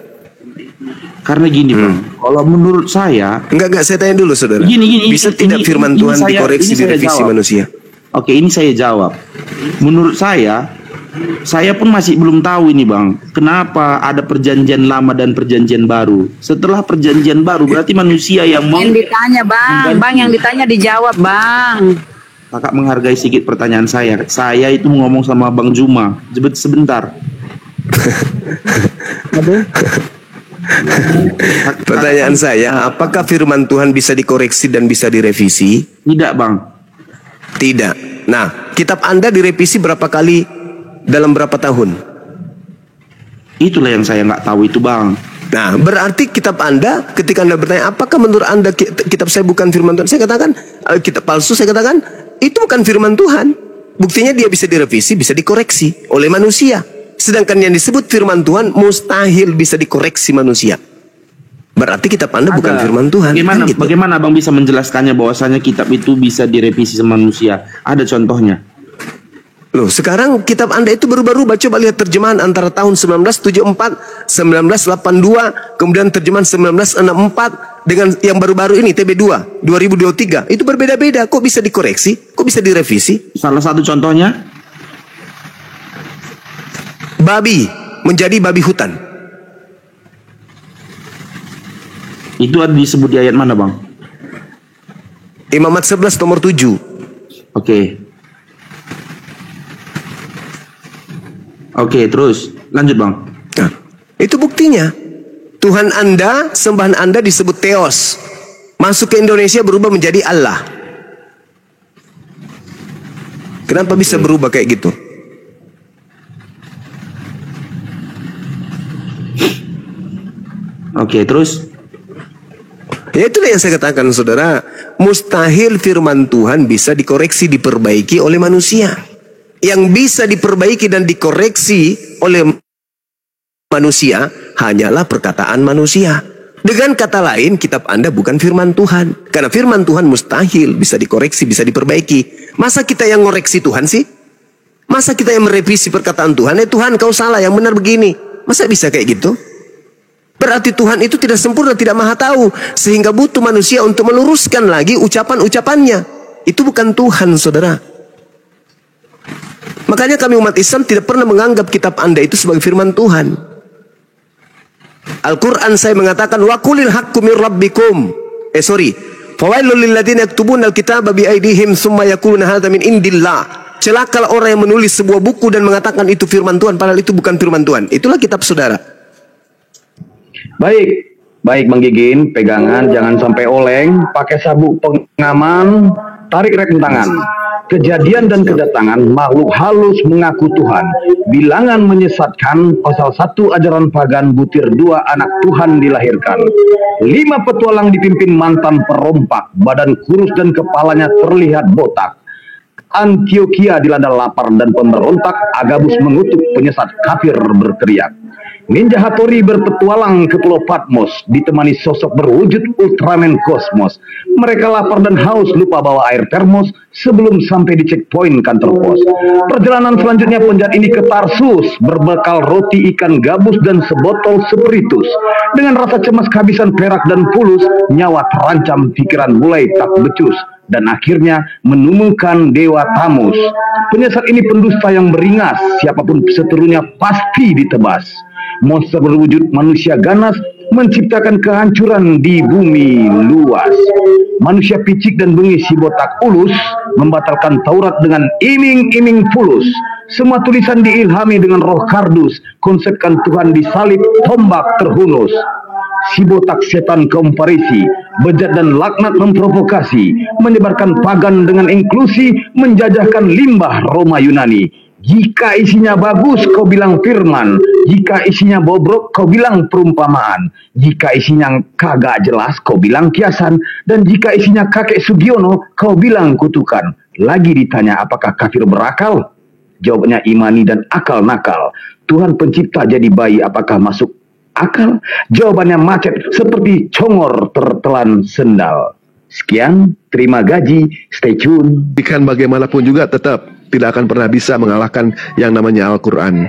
Karena gini Bang, kalau menurut saya, enggak, saya tanya dulu saudara. Bisa tidak firman Tuhan dikoreksi, direvisi manusia? Oke, ini saya jawab. Menurut saya pun masih belum tahu ini Bang, kenapa ada perjanjian lama dan perjanjian baru. Setelah perjanjian baru berarti manusia yang ditanya Bang, yang ditanya dijawab Bang. Kakak menghargai sedikit pertanyaan saya. Saya itu ngomong sama Bang Juma. Sebentar. Pertanyaan saya, apakah firman Tuhan bisa dikoreksi dan bisa direvisi? Tidak Bang. Tidak. Nah, kitab Anda direvisi berapa kali dalam berapa tahun? Itulah yang saya nggak tahu itu Bang. Nah, berarti kitab Anda, ketika Anda bertanya, apakah menurut Anda kitab saya bukan firman Tuhan? Saya katakan, kitab palsu, saya katakan, itu bukan firman Tuhan. Buktinya dia bisa direvisi, bisa dikoreksi oleh manusia. Sedangkan yang disebut firman Tuhan mustahil bisa dikoreksi manusia. Berarti kitab Anda bukan firman Tuhan. Bagaimana Abang bisa menjelaskannya bahwasanya kitab itu bisa direvisi sama manusia? Ada contohnya? Loh, sekarang kitab Anda itu berubah-ubah. Coba lihat terjemahan antara tahun 1974, 1982, kemudian terjemahan 1964 dengan yang baru-baru ini TB2 2023. Itu berbeda-beda. Kok bisa dikoreksi? Kok bisa direvisi? Salah satu contohnya, babi menjadi babi hutan. Itu ada disebut di ayat mana Bang? Imamat 11 nomor 7. Oke, terus lanjut Bang. Nah, itu buktinya. Tuhan Anda, sembahan Anda disebut Theos. Masuk ke Indonesia berubah menjadi Allah. Kenapa bisa berubah kayak gitu? Oke, terus? Ya itulah yang saya katakan saudara. Mustahil firman Tuhan bisa dikoreksi, diperbaiki oleh manusia. Yang bisa diperbaiki dan dikoreksi oleh manusia hanyalah perkataan manusia. Dengan kata lain, kitab Anda bukan firman Tuhan. Karena firman Tuhan mustahil bisa dikoreksi, bisa diperbaiki. Masa kita yang ngoreksi Tuhan sih? Masa kita yang merevisi perkataan Tuhan? Tuhan kau salah, yang benar begini. Masa bisa kayak gitu? Berarti Tuhan itu tidak sempurna, tidak maha tahu. Sehingga butuh manusia untuk meluruskan lagi ucapan-ucapannya. Itu bukan Tuhan saudara. Makanya kami umat Islam tidak pernah menganggap kitab Anda itu sebagai firman Tuhan. Al-Quran saya mengatakan wa qulil haqqu mir rabbikum. Fawailul lil ladzina yaktubuna al-kitaba bi aydihim tsumma yaquluna hadza min indillah. Celakalah orang yang menulis sebuah buku dan mengatakan itu firman Tuhan padahal itu bukan firman Tuhan. Itulah kitab saudara. Baik Bang Gigin, pegangan jangan sampai oleng, pakai sabuk pengaman, tarik rem tangan. Kejadian dan kedatangan makhluk halus mengaku Tuhan. Bilangan menyesatkan, pasal 1 ajaran pagan, butir 2 anak Tuhan dilahirkan. 5 petualang dipimpin mantan perompak, badan kurus dan kepalanya terlihat botak. Antioquia dilanda lapar dan pemberontak, Agabus mengutuk penyesat kafir berteriak. Ninja Hattori berpetualang ke Pulau Patmos, ditemani sosok berwujud Ultraman Kosmos. Mereka lapar dan haus, lupa bawa air termos sebelum sampai di checkpoint kantor pos. Perjalanan selanjutnya penjahat ini ke Tarsus, berbekal roti ikan gabus dan sebotol spiritus. Dengan rasa cemas kehabisan perak dan fulus, nyawa terancam, pikiran mulai tak becus. Dan akhirnya menemukan Dewa Tamus. Penyesat ini pendusta yang beringas, siapapun seterunya pasti ditebas. Monster berwujud manusia ganas, menciptakan kehancuran di bumi luas. Manusia picik dan bengis si botak ulus, membatalkan Taurat dengan iming-iming fulus. Semua tulisan diilhami dengan roh kardus, konsepkan Tuhan disalib, tombak terhunus. Si botak setan kaum Farisi, bejat dan laknat memprovokasi, menyebarkan pagan dengan inklusi, menjajahkan limbah Roma Yunani. Jika isinya bagus, kau bilang firman. Jika isinya bobrok, kau bilang perumpamaan. Jika isinya kagak jelas, kau bilang kiasan. Dan jika isinya kakek Sugiono, kau bilang kutukan. Lagi ditanya apakah kafir berakal? Jawabnya imani dan akal nakal. Tuhan pencipta jadi bayi, apakah masuk akal? Jawabannya macet seperti congor tertelan sendal. Sekian, terima gaji, stay tune. Bagaimanapun juga tetap tidak akan pernah bisa mengalahkan yang namanya Al-Quran.